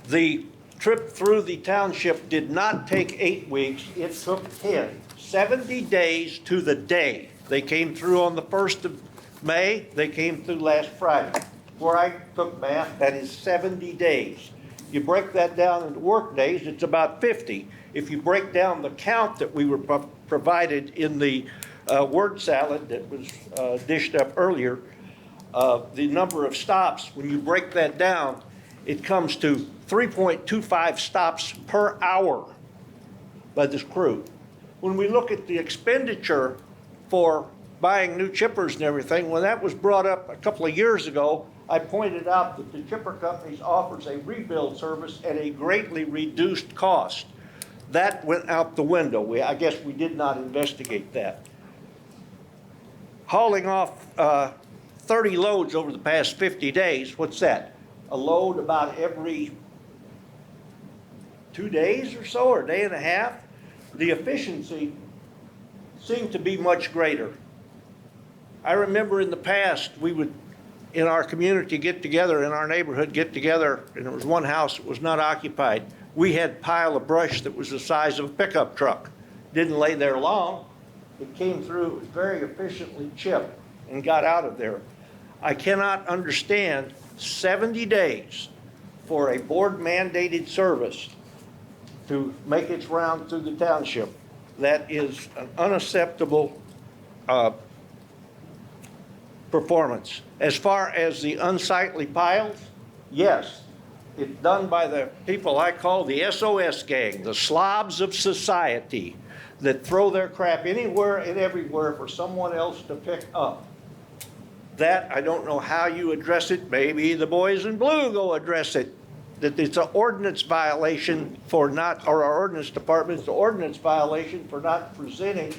The trip through the township did not take 8 weeks. It took 10. 70 days to the day. They came through on the 1st of May. They came through last Friday. Before I took math, that is 70 days. You break that down into work days, it's about 50. If you break down the count that we were provided in the word salad that was dished up earlier, the number of stops, when you break that down, it comes to 3.25 stops per hour by this crew. When we look at the expenditure for buying new chippers and everything, when that was brought up a couple of years ago, I pointed out that the chipper companies offers a rebuild service at a greatly reduced cost. That went out the window. I guess we did not investigate that. Hauling off 30 loads over the past 50 days, what's that? A load about every 2 days or so, or a day and a half? The efficiency seemed to be much greater. I remember in the past, we would, in our community, get together, in our neighborhood, get together, and there was one house that was not occupied. We had a pile of brush that was the size of a pickup truck. Didn't lay there long. It came through, it was very efficiently chipped and got out of there. I cannot understand 70 days for a board-mandated service to make its round through the township. That is an unacceptable performance. As far as the unsightly piles, yes, it's done by the people I call the SOS gang, the slobs of society that throw their crap anywhere and everywhere for someone else to pick up. That, I don't know how you address it. Maybe the boys in blue go address it. that it's an ordinance violation for not, or our ordinance department, it's an ordinance violation for not presenting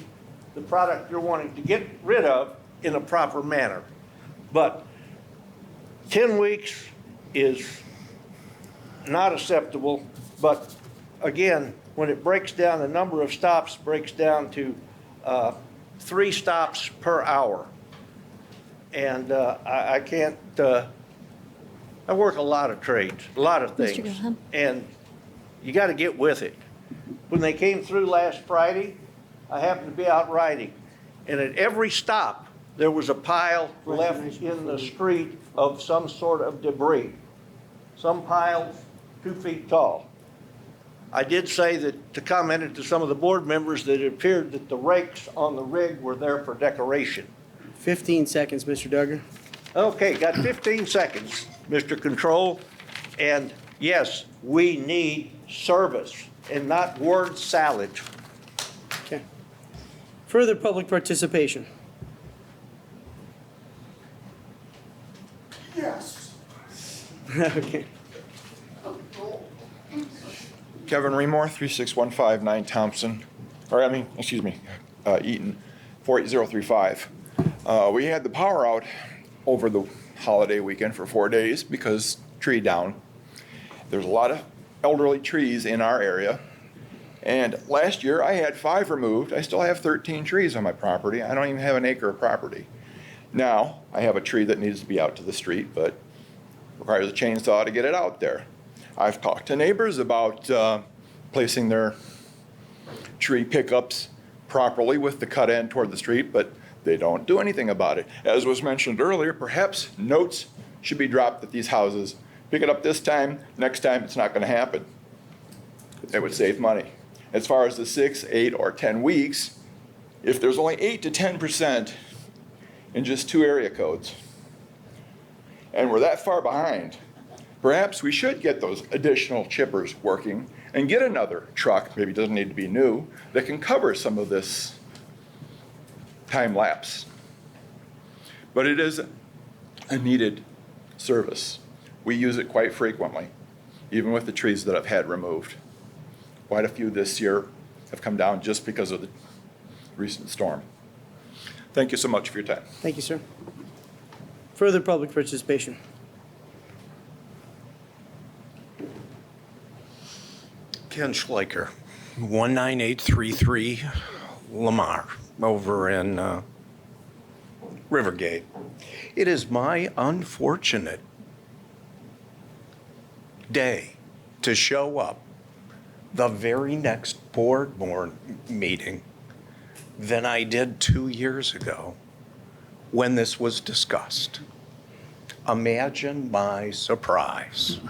the product you're wanting to get rid of in a proper manner. But 10 weeks is not acceptable, but again, when it breaks down, the number of stops breaks down to 3 stops per hour. And I can't, I work a lot of trades, a lot of things. Gieleghem? And you got to get with it. When they came through last Friday, I happened to be out riding. And at every stop, there was a pile left in the street of some sort of debris. Some piles 2 feet tall. I did say that, to comment to some of the board members, that it appeared that the rakes on the rig were there for decoration. 15 seconds, Mr. Duggar. Okay, got 15 seconds, Mr. Control. And yes, we need service and not word salad. Okay. Further public participation. Yes. Okay. Kevin Remore, 36159 Thompson, Eaton, 48035. We had the power out over the holiday weekend for 4 days because tree down. There's a lot of elderly trees in our area. And last year I had 5 removed. I still have 13 trees on my property. I don't even have an acre of property. Now I have a tree that needs to be out to the street, but requires a chainsaw to get it out there. I've talked to neighbors about placing their tree pickups properly with the cut end toward the street, but they don't do anything about it. As was mentioned earlier, perhaps notes should be dropped at these houses. Pick it up this time, next time it's not going to happen. It would save money. As far as the 6, 8, or 10 weeks, if there's only 8 to 10% in just 2 area codes, and we're that far behind, perhaps we should get those additional chippers working and get another truck, maybe it doesn't need to be new, that can cover some of this time lapse. But it is a needed service. We use it quite frequently, even with the trees that I've had removed. Quite a few this year have come down just because of the recent storm. Thank you so much for your time. Thank you, sir. Further public participation. Ken Schleicher, 19833 Lamar, over in Rivergate. It is my unfortunate day to show up the very next board meeting than I did 2 years ago when this was discussed. Imagine my surprise.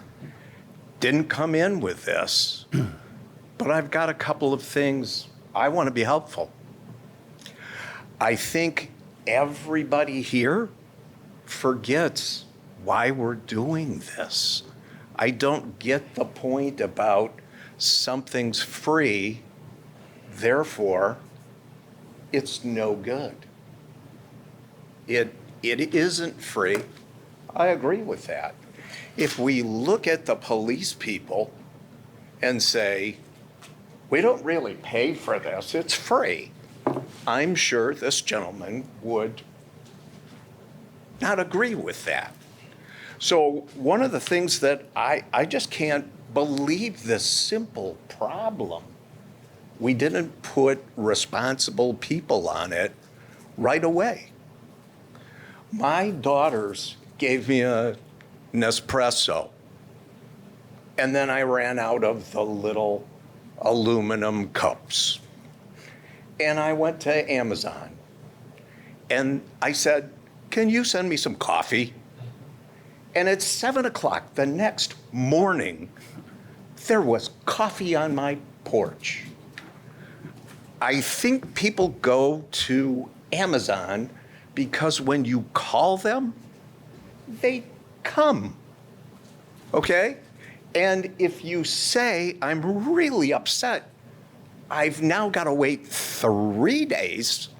Didn't come in with this, but I've got a couple of things I want to be helpful. I think everybody here forgets why we're doing this. I don't get the point about something's free, therefore it's no good. It isn't free. I agree with that. If we look at the police people and say, we don't really pay for this, it's free, I'm sure this gentleman would not agree with that. So one of the things that I just can't believe this simple problem. We didn't put responsible people on it right away. My daughters gave me an espresso, and then I ran out of the little aluminum cups. And I went to Amazon, and I said, can you send me some coffee? And at 7 o'clock the next morning, there was coffee on my porch. I think people go to Amazon because when you call them, they come, okay? And if you say, I'm really upset, I've now got to wait 3 days,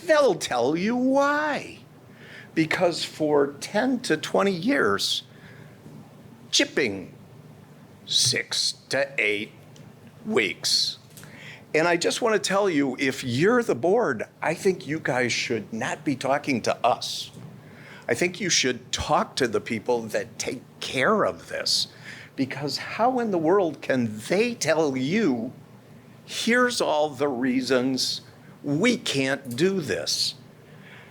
they'll tell you why. Because for 10 to 20 years, chipping 6 to 8 weeks. And I just want to tell you, if you're the board, I think you guys should not be talking to us. I think you should talk to the people that take care of this, because how in the world can they tell you, here's all the reasons we can't do this?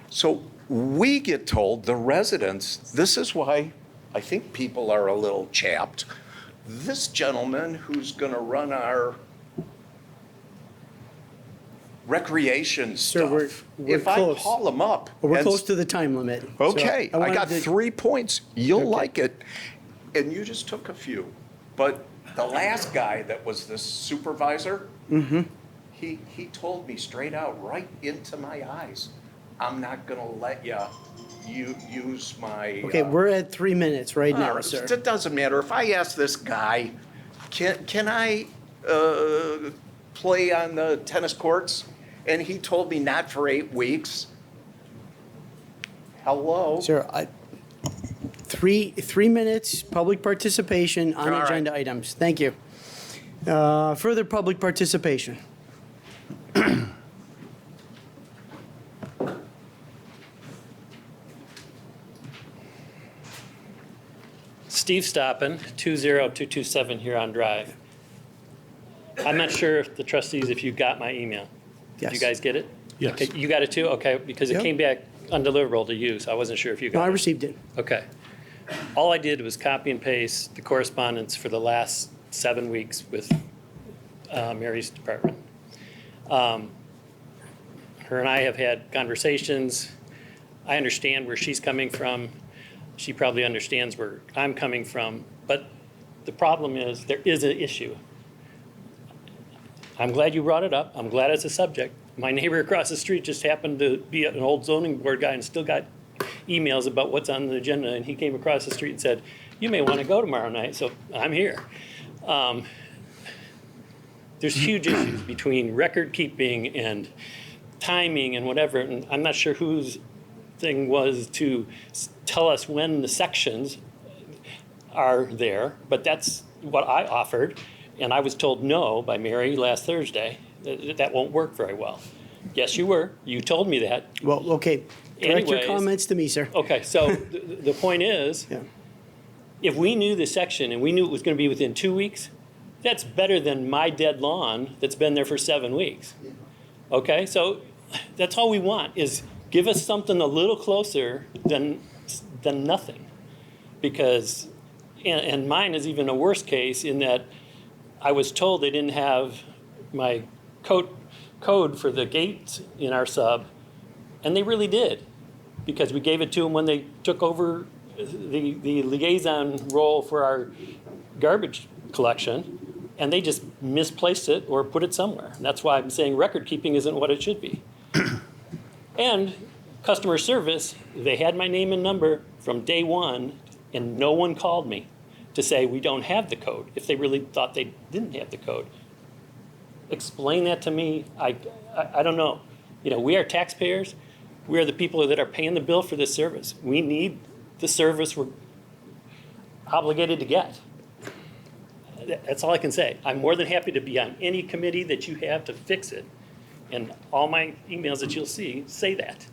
So we get told, the residents, this is why I think people are a little chapped. This gentleman who's going to run our recreation Sir, stuff, we're if I close. call him up. Well, we're and close to the time limit. So Okay, I wanted got to- 3 points. You'll Okay. like it. And you just took a few. But the last guy that was the supervisor, he told me straight out, right into my eyes, I'm not going to let you use my. Okay, we're at 3 minutes right now, sir. It doesn't matter. If I ask this guy, can I play on the tennis courts? And he told me not for 8 weeks. Hello? Sir, 3 minutes, public participation on All right. agenda items. Thank you. Further public participation. Steve Stoppin, 20227 Huron Drive. I'm not sure if the trustees, if you got my email. Did you Yes. guys get it? Yes. Okay, you got it too? Okay, because it Yep. came back undeliverable to you, so I wasn't sure if you No, got I it. received it. Okay. All I did was copy and paste the correspondence for the last 7 weeks with Mary's department. Her and I have had conversations. I understand where she's coming from. She probably understands where I'm coming from. But the problem is, there is an issue. I'm glad you brought it up. I'm glad it's a subject. My neighbor across the street just happened to be an old zoning board guy and still got emails about what's on the agenda. And he came across the street and said, you may want to go tomorrow night. So I'm here. There's huge issues between record keeping and timing and whatever. And I'm not sure whose thing was to tell us when the sections are there, but that's what I offered. And I was told no by Mary last Thursday, that won't work very well. Yes, you were. You told me that. Well, okay. Direct your Anyways. comments to me, sir. Okay, so the point is, Yeah. if we knew the section and we knew it was going to be within 2 weeks, that's better than my dead lawn that's been there for 7 weeks. Okay, so that's all we want is give us something a little closer than nothing. Because, and mine is even a worse case in that I was told they didn't have my code for the gates in our sub, and they really did, because we gave it to them when they took over the liaison role for our garbage collection, and they just misplaced it or put it somewhere. And that's why I'm saying record keeping isn't what it should be. And customer service, they had my name and number from day one, and no one called me to say we don't have the code, if they really thought they didn't have the code. Explain that to me. I don't know. You know, we are taxpayers. We are the people that are paying the bill for this service. We need the service we're obligated to get. That's all I can say. I'm more than happy to be on any committee that you have to fix it. And all my emails that you'll see say that.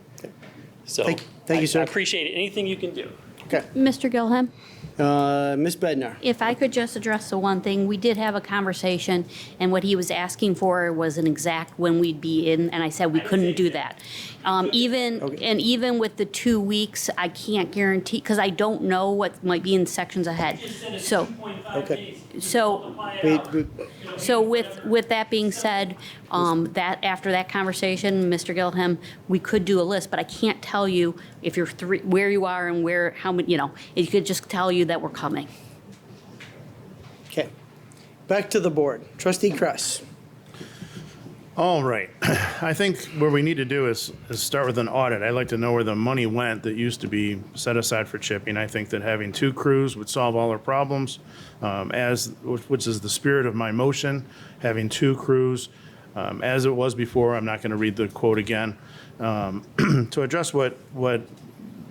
So Thank you, sir. I appreciate it. Anything you can do. Okay. Mr. Gieleghem? Ms. Bednar. If I could just address the one thing, we did have a conversation, and what he was asking for was an exact when we'd be in, and I said we couldn't do that. Even with the 2 weeks, I can't guarantee, because I don't know what might be in sections ahead. So, Okay. so with that being said, that after that conversation, Mr. Gieleghem, we could do a list, but I can't tell you if you're where you are and where, how many, it could just tell you that we're coming. Okay. Back to the board. Trustee Kress. All right. I think what we need to do is start with an audit. I'd like to know where the money went that used to be set aside for chipping. I think that having 2 crews would solve all our problems, which is the spirit of my motion, having 2 crews. As it was before, I'm not going to read the quote again. To address what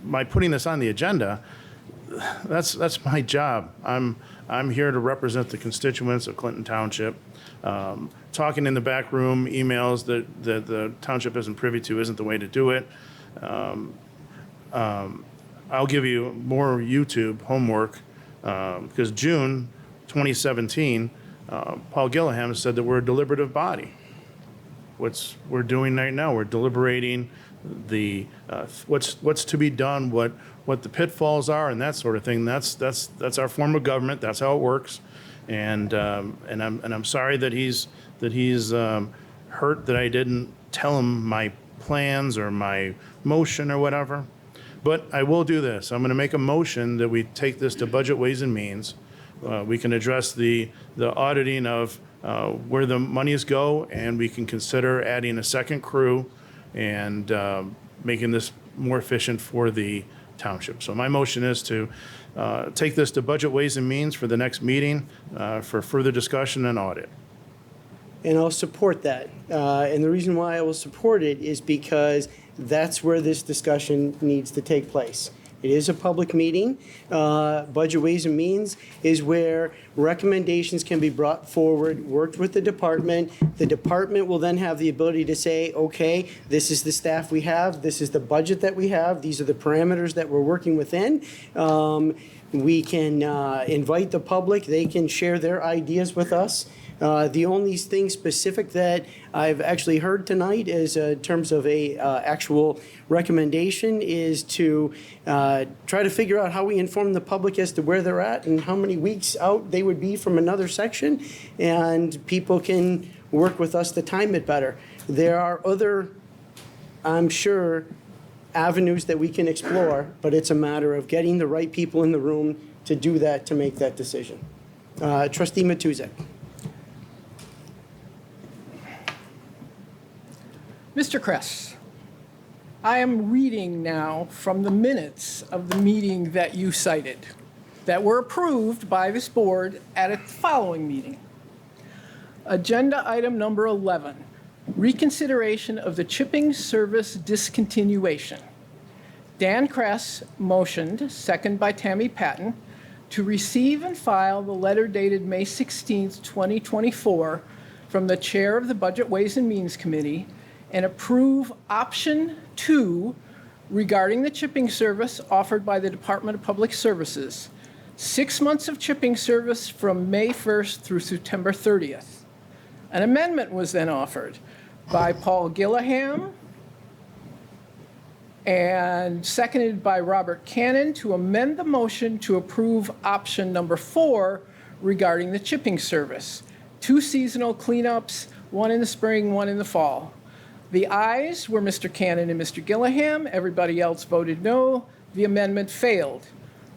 my putting this on the agenda, that's my job. I'm here to represent the constituents of Clinton Township. Talking in the back room, emails that the township isn't privy to isn't the way to do it. I'll give you more YouTube homework, because June 2017, Paul Gieleghem said that we're a deliberative body. What's we're doing right now, we're deliberating the what's to be done, what the pitfalls are, and that sort of thing. That's our form of government. That's how it works. And I'm sorry that he's hurt that I didn't tell him my plans or my motion or whatever. But I will do this. I'm going to make a motion that we take this to Budget Ways and Means. We can address the auditing of where the monies go, and we can consider adding a second crew and making this more efficient for the township. So my motion is to take this to Budget Ways and Means for the next meeting for further discussion and audit. And I'll support that. And the reason why I will support it is because that's where this discussion needs to take place. It is a public meeting. Budget Ways and Means is where recommendations can be brought forward, worked with the department. The department will then have the ability to say, okay, this is the staff we have, this is the budget that we have, these are the parameters that we're working within. We can invite the public, they can share their ideas with us. The only thing specific that I've actually heard tonight is in terms of a actual recommendation is to try to figure out how we inform the public as to where they're at and how many weeks out they would be from another section, and people can work with us to time it better. There are other, I'm sure, avenues that we can explore, but it's a matter of getting the right people in the room to do that, to make that decision. Trustee Matuzek. Mr. Kress, I am reading now from the minutes of the meeting that you cited that were approved by this board at its following meeting. Agenda item number 11, reconsideration of the chipping service discontinuation. Dan Kress motioned, second by Tammy Patton, to receive and file the letter dated May 16th, 2024 from the chair of the Budget Ways and Means Committee and approve option 2 regarding the chipping service offered by the Department of Public Services. 6 months of chipping service from May 1st through September 30th. An amendment was then offered by Paul Gieleghem and seconded by Robert Cannon to amend the motion to approve option number 4 regarding the chipping service. 2 seasonal cleanups, 1 in the spring, 1 in the fall. The ayes were Mr. Cannon and Mr. Gieleghem. Everybody else voted no. The amendment failed.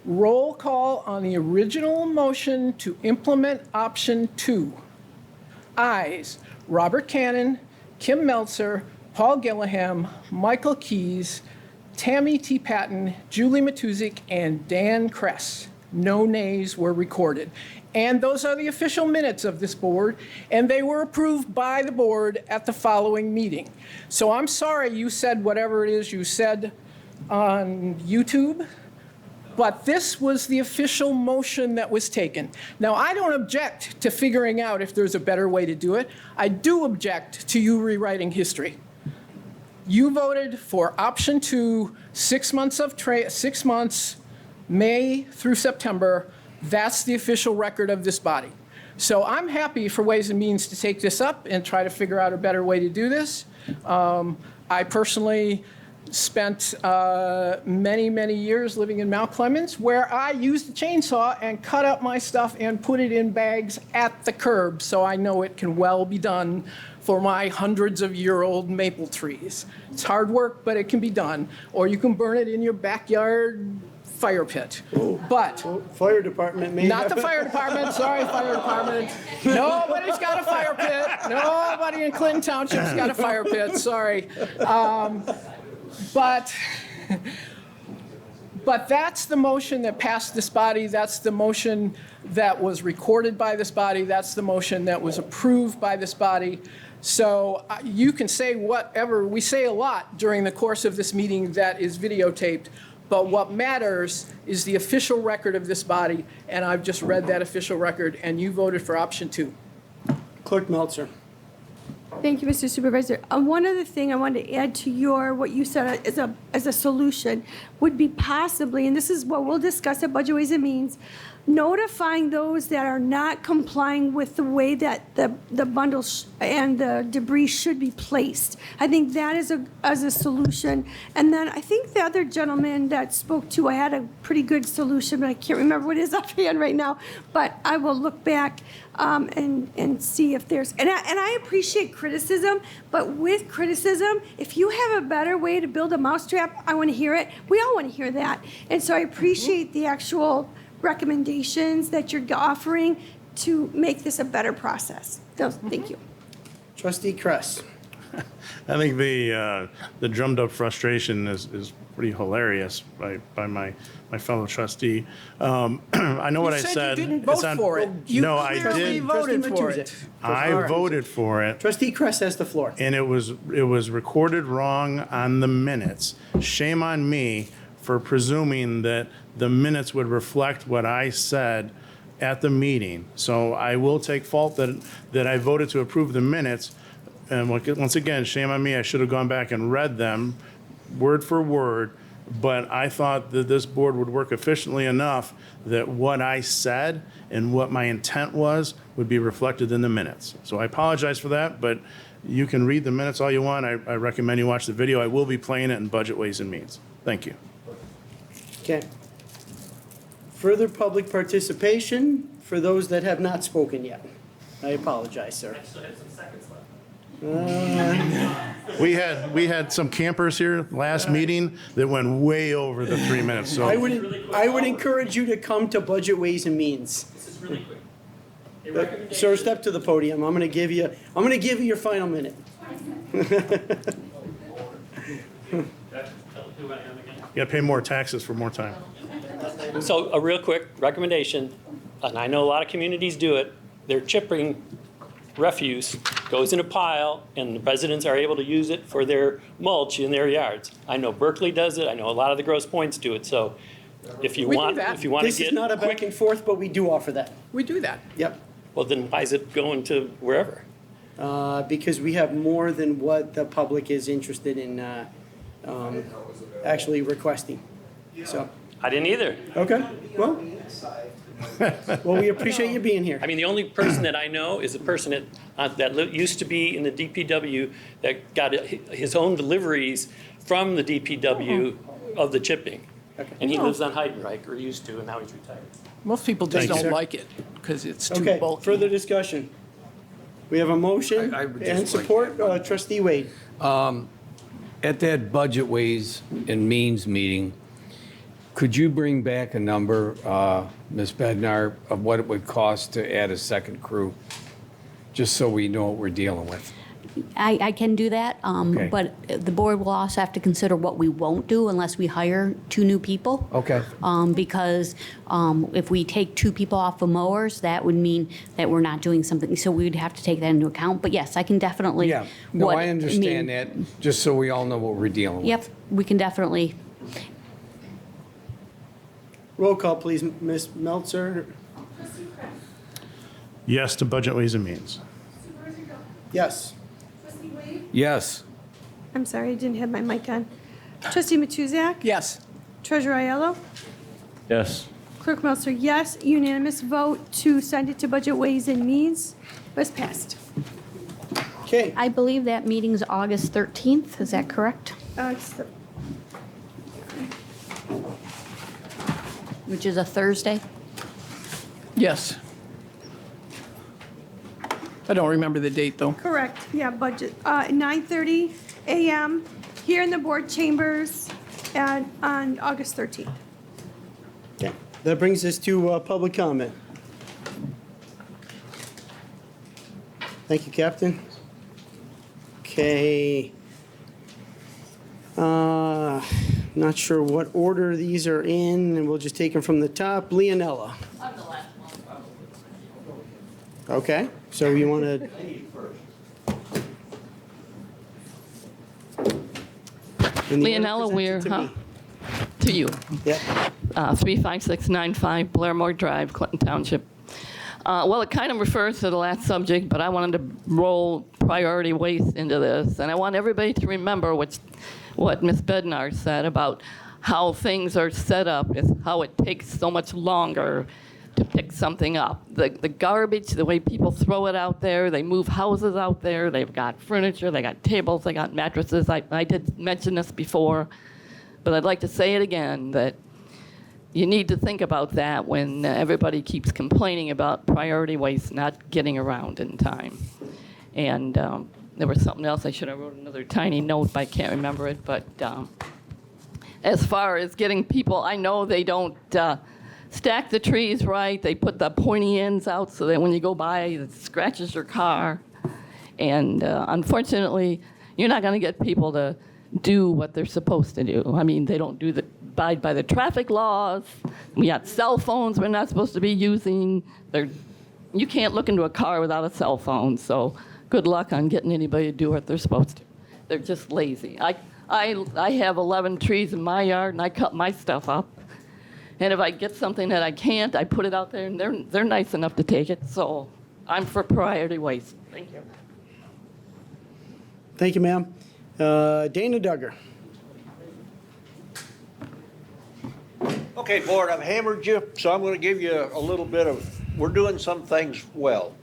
Roll call on the original motion to implement option 2. Ayes, Robert Cannon, Kim Meltzer, Paul Gieleghem, Michael Keyes, Tammy T. Patton, Julie Matuzek, and Dan Kress. No nays were recorded. And those are the official minutes of this board, and they were approved by the board at the following meeting. So I'm sorry you said whatever it is you said on YouTube, but this was the official motion that was taken. Now, I don't object to figuring out if there's a better way to do it. I do object to you rewriting history. You voted for option 2, 6 months, May through September. That's the official record of this body. So I'm happy for Ways and Means to take this up and try to figure out a better way to do this. I personally spent many, many years living in Mount Clemens, where I used a chainsaw and cut up my stuff and put it in bags at the curb, so I know it can well be done for my hundreds-of-year-old maple trees. It's hard work, but it can be done. Or you can burn it in your backyard fire pit. But fire department, maybe. Not the fire department. Sorry, fire department. Nobody's got a fire pit. Nobody in Clinton Township's got a fire pit. Sorry. But that's the motion that passed this body. That's the motion that was recorded by this body. That's the motion that was approved by this body. So you can say whatever. We say a lot during the course of this meeting that is videotaped. But what matters is the official record of this body, and I've just read that official record, and you voted for option 2. Clerk Meltzer. Thank you, Mr. Supervisor. One other thing I wanted to add to what you said as a solution would be possibly, and this is what we'll discuss at Budget Ways and Means, notifying those that are not complying with the way that the bundles and the debris should be placed. I think that is as a solution. And then I think the other gentleman that spoke to, I had a pretty good solution, but I can't remember what it is offhand right now. But I will look back and see if there's, and I appreciate criticism, but with criticism, if you have a better way to build a mousetrap, I want to hear it. We all want to hear that. And so I appreciate the actual recommendations that you're offering to make this a better process. So, thank you. Trustee Kress. I think the drummed up frustration is pretty hilarious by my fellow trustee. I know what I said. You didn't vote for it. You No, I clearly did. voted Trustee for Matuzak. it. I voted for it. Trustee Kress has the floor. And it was recorded wrong on the minutes. Shame on me for presuming that the minutes would reflect what I said at the meeting. So I will take fault that I voted to approve the minutes. And once again, shame on me, I should have gone back and read them word for word. But I thought that this board would work efficiently enough that what I said and what my intent was would be reflected in the minutes. So I apologize for that, but you can read the minutes all you want. I recommend you watch the video. I will be playing it in Budget Ways and Means. Thank you. Okay. Further public participation for those that have not spoken yet. I apologize, sir. We had some campers here last meeting that went way over the 3 minutes, so. I would encourage you to come to Budget Ways and Means. This is really quick. Sir, step to the podium. I'm going to give you your final minute. You gotta pay more taxes for more time. So a real quick recommendation, and I know a lot of communities do it, they're chipping refuse, goes in a pile, and the residents are able to use it for their mulch in their yards. I know Berkeley does it, I know a lot of the Grosse Pointes do it, so if you We do want that. to get This is not a back and forth, but we do offer that. We do that. Yep. well, then why is it going to wherever? Because we have more than what the public is interested in actually requesting. So, I didn't either. okay, well, we appreciate you being here. I mean, the only person that I know is a person that used to be in the DPW that got his own deliveries from the DPW of the chipping. Okay. And he lives on Heidenreich, or used to, and now he's retired. Most people just Thank you, don't sir. like it because it's too Okay, bulky. further discussion. We have a motion I would just and like- support. Trustee Wade. At that Budget Ways and Means meeting, could you bring back a number, Ms. Bednar, of what it would cost to add a second crew? Just so we know what we're dealing with. I can do that, Okay. but the board will also have to consider what we won't do unless we hire 2 new people. Okay. Because if we take 2 people off of mowers, that would mean that we're not doing something. So we would have to take that into account. But yes, I can definitely. Yeah, no, I understand that, just so we all know what we're dealing with. Yep, we can definitely. Roll call, please. Ms. Meltzer. Yes to Budget Ways and Means. Yes. Yes. I'm sorry, I didn't have my mic on. Trustee Matuzak? Yes. Treasurer Aiello? Yes. Clerk Meltzer, yes. Unanimous vote to send it to Budget Ways and Means was passed. Okay. I believe that meeting's August 13th, is that correct? Which is a Thursday? Yes. I don't remember the date, though. Correct, yeah, budget. 9:30 a.m. here in the board chambers on August 13th. Okay. That brings us to public comment. Thank you, Captain. Okay. Not sure what order these are in, and we'll just take them from the top. Leonella. Okay, so you want to? Leonella Weir, huh? to you. Yeah. 35695 Blairmore Drive, Clinton Township. Well, it kind of refers to the last subject, but I wanted to roll priority waste into this. And I want everybody to remember what Ms. Bednar said about how things are set up, is how it takes so much longer to pick something up. The garbage, the way people throw it out there, they move houses out there, they've got furniture, they got tables, they got mattresses. I did mention this before, but I'd like to say it again, that you need to think about that when everybody keeps complaining about priority waste not getting around in time. And there was something else, I should have wrote another tiny note, but I can't remember it. But as far as getting people, I know they don't stack the trees right. They put the pointy ends out so that when you go by, it scratches your car. And unfortunately, you're not going to get people to do what they're supposed to do. I mean, they don't abide by the traffic laws. We got cell phones we're not supposed to be using. You can't look into a car without a cell phone, so good luck on getting anybody to do what they're supposed to. They're just lazy. I have 11 trees in my yard, and I cut my stuff up. And if I get something that I can't, I put it out there, and they're nice enough to take it. So I'm for priority waste. Thank you. Thank you, ma'am. Dana Duggar. Okay, Board, I've hammered you, so I'm going to give you a little bit of, we're doing some things well.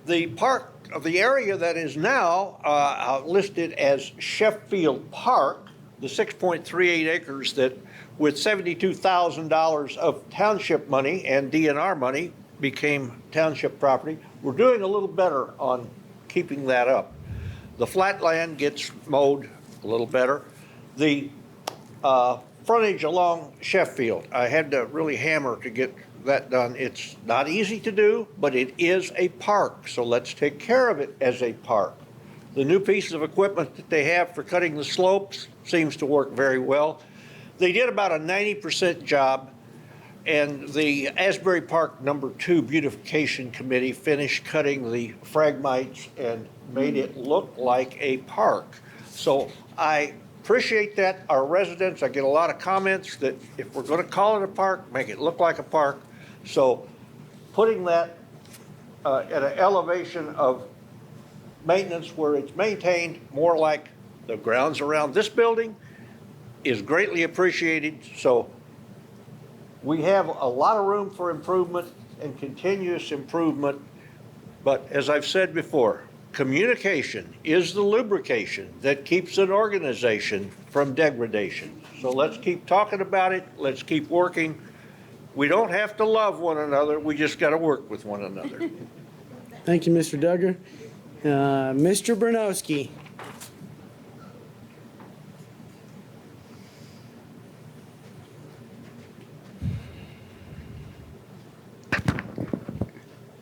The part of the area that is now listed as Sheffield Park, the 6.38 acres that with $72,000 of township money and DNR money became township property, we're doing a little better on keeping that up. The flat land gets mowed a little better. The frontage along Sheffield, I had to really hammer to get that done. It's not easy to do, but it is a park, so let's take care of it as a park. The new piece of equipment that they have for cutting the slopes seems to work very well. They did about a 90% job, and the Asbury Park number 2 Beautification Committee finished cutting the phragmites and made it look like a park. So I appreciate that. Our residents, I get a lot of comments that if we're going to call it a park, make it look like a park. So putting that at an elevation of maintenance where it's maintained more like the grounds around this building is greatly appreciated. So we have a lot of room for improvement and continuous improvement. But as I've said before, communication is the lubrication that keeps an organization from degradation. So let's keep talking about it. Let's keep working. We don't have to love one another. We just got to work with one another. Thank you, Mr. Duggar. Mr. Bernowski.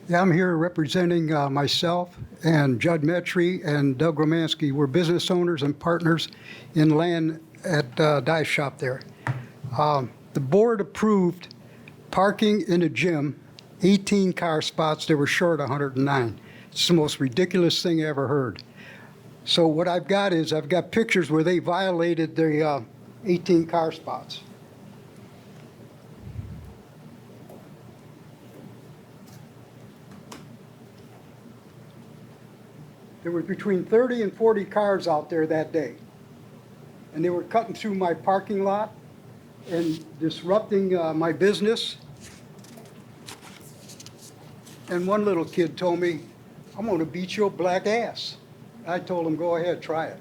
Yeah, I'm here representing myself and Judd Metry and Doug Romansky. We're business owners and partners in land at Dive Shop there. The board approved parking in a gym, 18 car spots. They were short 109. It's the most ridiculous thing I ever heard. So what I've got is I've got pictures where they violated the 18 car spots. There were between 30 and 40 cars out there that day. And they were cutting through my parking lot and disrupting my business. And one little kid told me, "I'm going to beat your black ass." I told him, "Go ahead, try it."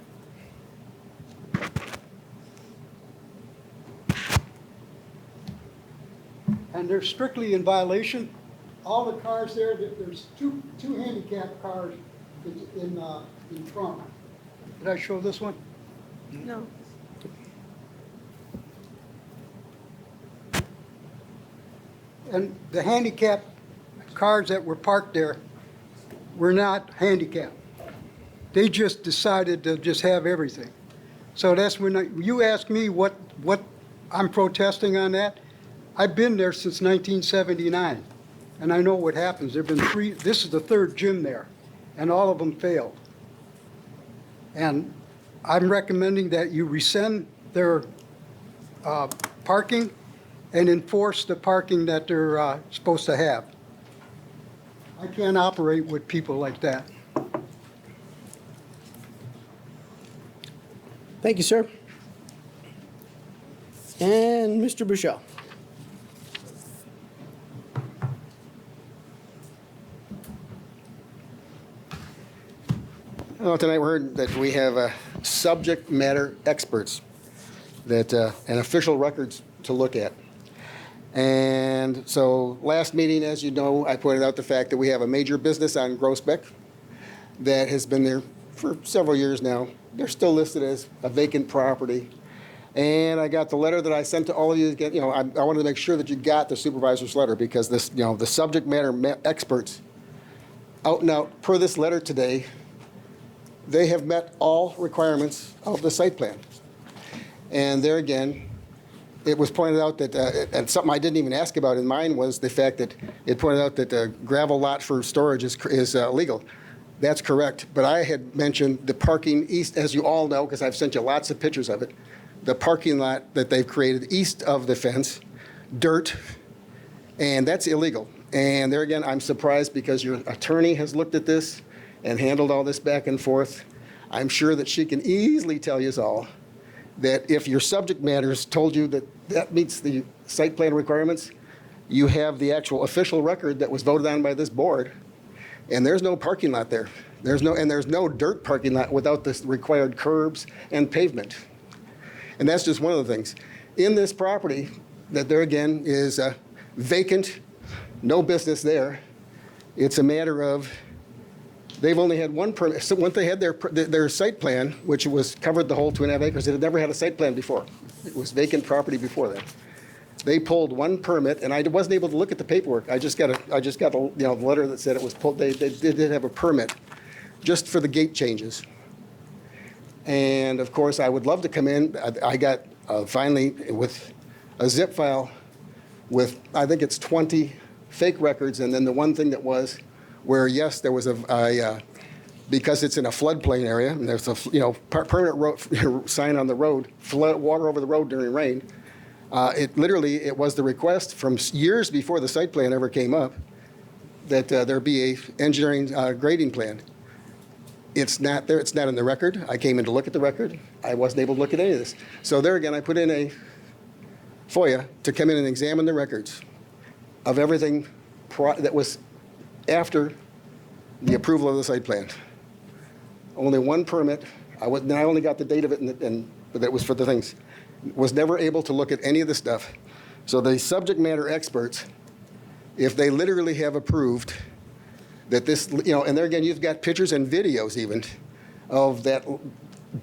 And they're strictly in violation. All the cars there, there's two handicapped cars in front. Did I show this one? No. And the handicapped cars that were parked there were not handicapped. They just decided to just have everything. So that's when you ask me what I'm protesting on that. I've been there since 1979, and I know what happens. There've been three. This is the third gym there, and all of them failed. And I'm recommending that you rescind their parking and enforce the parking that they're supposed to have. I can't operate with people like that. Thank you, sir. And Mr. Bouchel. Well, tonight we heard that we have subject matter experts that and official records to look at. And so last meeting, as you know, I pointed out the fact that we have a major business on Groesbeck that has been there for several years now. They're still listed as a vacant property. And I got the letter that I sent to all of you. You know, I wanted to make sure that you got the supervisor's letter because this, you know, the subject matter experts out and out per this letter today, they have met all requirements of the site plan. And there again, it was pointed out that, and something I didn't even ask about in mine was the fact that it pointed out that the gravel lot for storage is legal. That's correct, but I had mentioned the parking east, as you all know, because I've sent you lots of pictures of it, the parking lot that they've created east of the fence, dirt, and that's illegal. And there again, I'm surprised because your attorney has looked at this and handled all this back and forth. I'm sure that she can easily tell you all that if your subject matters told you that that meets the site plan requirements, you have the actual official record that was voted on by this board, and there's no parking lot there. There's no dirt parking lot without the required curbs and pavement. And that's just one of the things. In this property, that there again is vacant, no business there. It's a matter of they've only had one permit. So once they had their site plan, which was covered the whole 2.5 acres, it had never had a site plan before. It was vacant property before that. They pulled one permit, and I wasn't able to look at the paperwork. I just got the the letter that said it was pulled. They did have a permit just for the gate changes. And of course, I would love to come in. I got finally with a zip file with I think it's 20 fake records, and then the one thing that was where yes, there was a because it's in a floodplain area, and there's a permanent road sign on the road, flood water over the road during rain. It was the request from years before the site plan ever came up that there be a engineering grading plan. It's not there. It's not in the record. I came in to look at the record. I wasn't able to look at any of this. So there again, I put in a FOIA to come in and examine the records of everything that was after the approval of the site plan. Only one permit. I only got the date of it, but that was for the things. Was never able to look at any of the stuff. So the subject matter experts, if they literally have approved that this, and there again, you've got pictures and videos even of that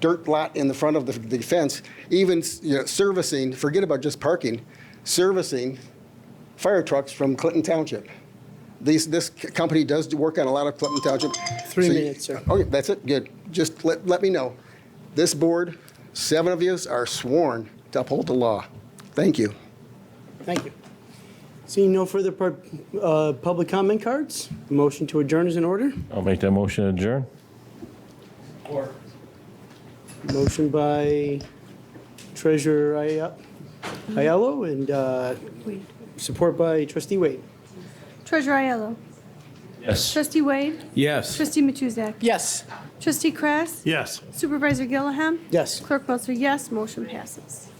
dirt lot in the front of the fence, even servicing, forget about just parking, servicing fire trucks from Clinton Township. This company does work on a lot of Clinton Township. 3 minutes, sir. Okay, that's it, good. Just let me know. This board, 7 of you are sworn to uphold the law. Thank you. Thank you. Seeing no further public comment cards, motion to adjourn is in order. I'll make that motion to adjourn. Motion by Treasurer Aiello and support by Trustee Wade. Treasurer Aiello. Yes. Trustee Wade. Yes. Trustee Matuzak. Yes. Trustee Kress. Yes. Supervisor Gieleghem. Yes. Clerk Meltzer, yes. Motion passes.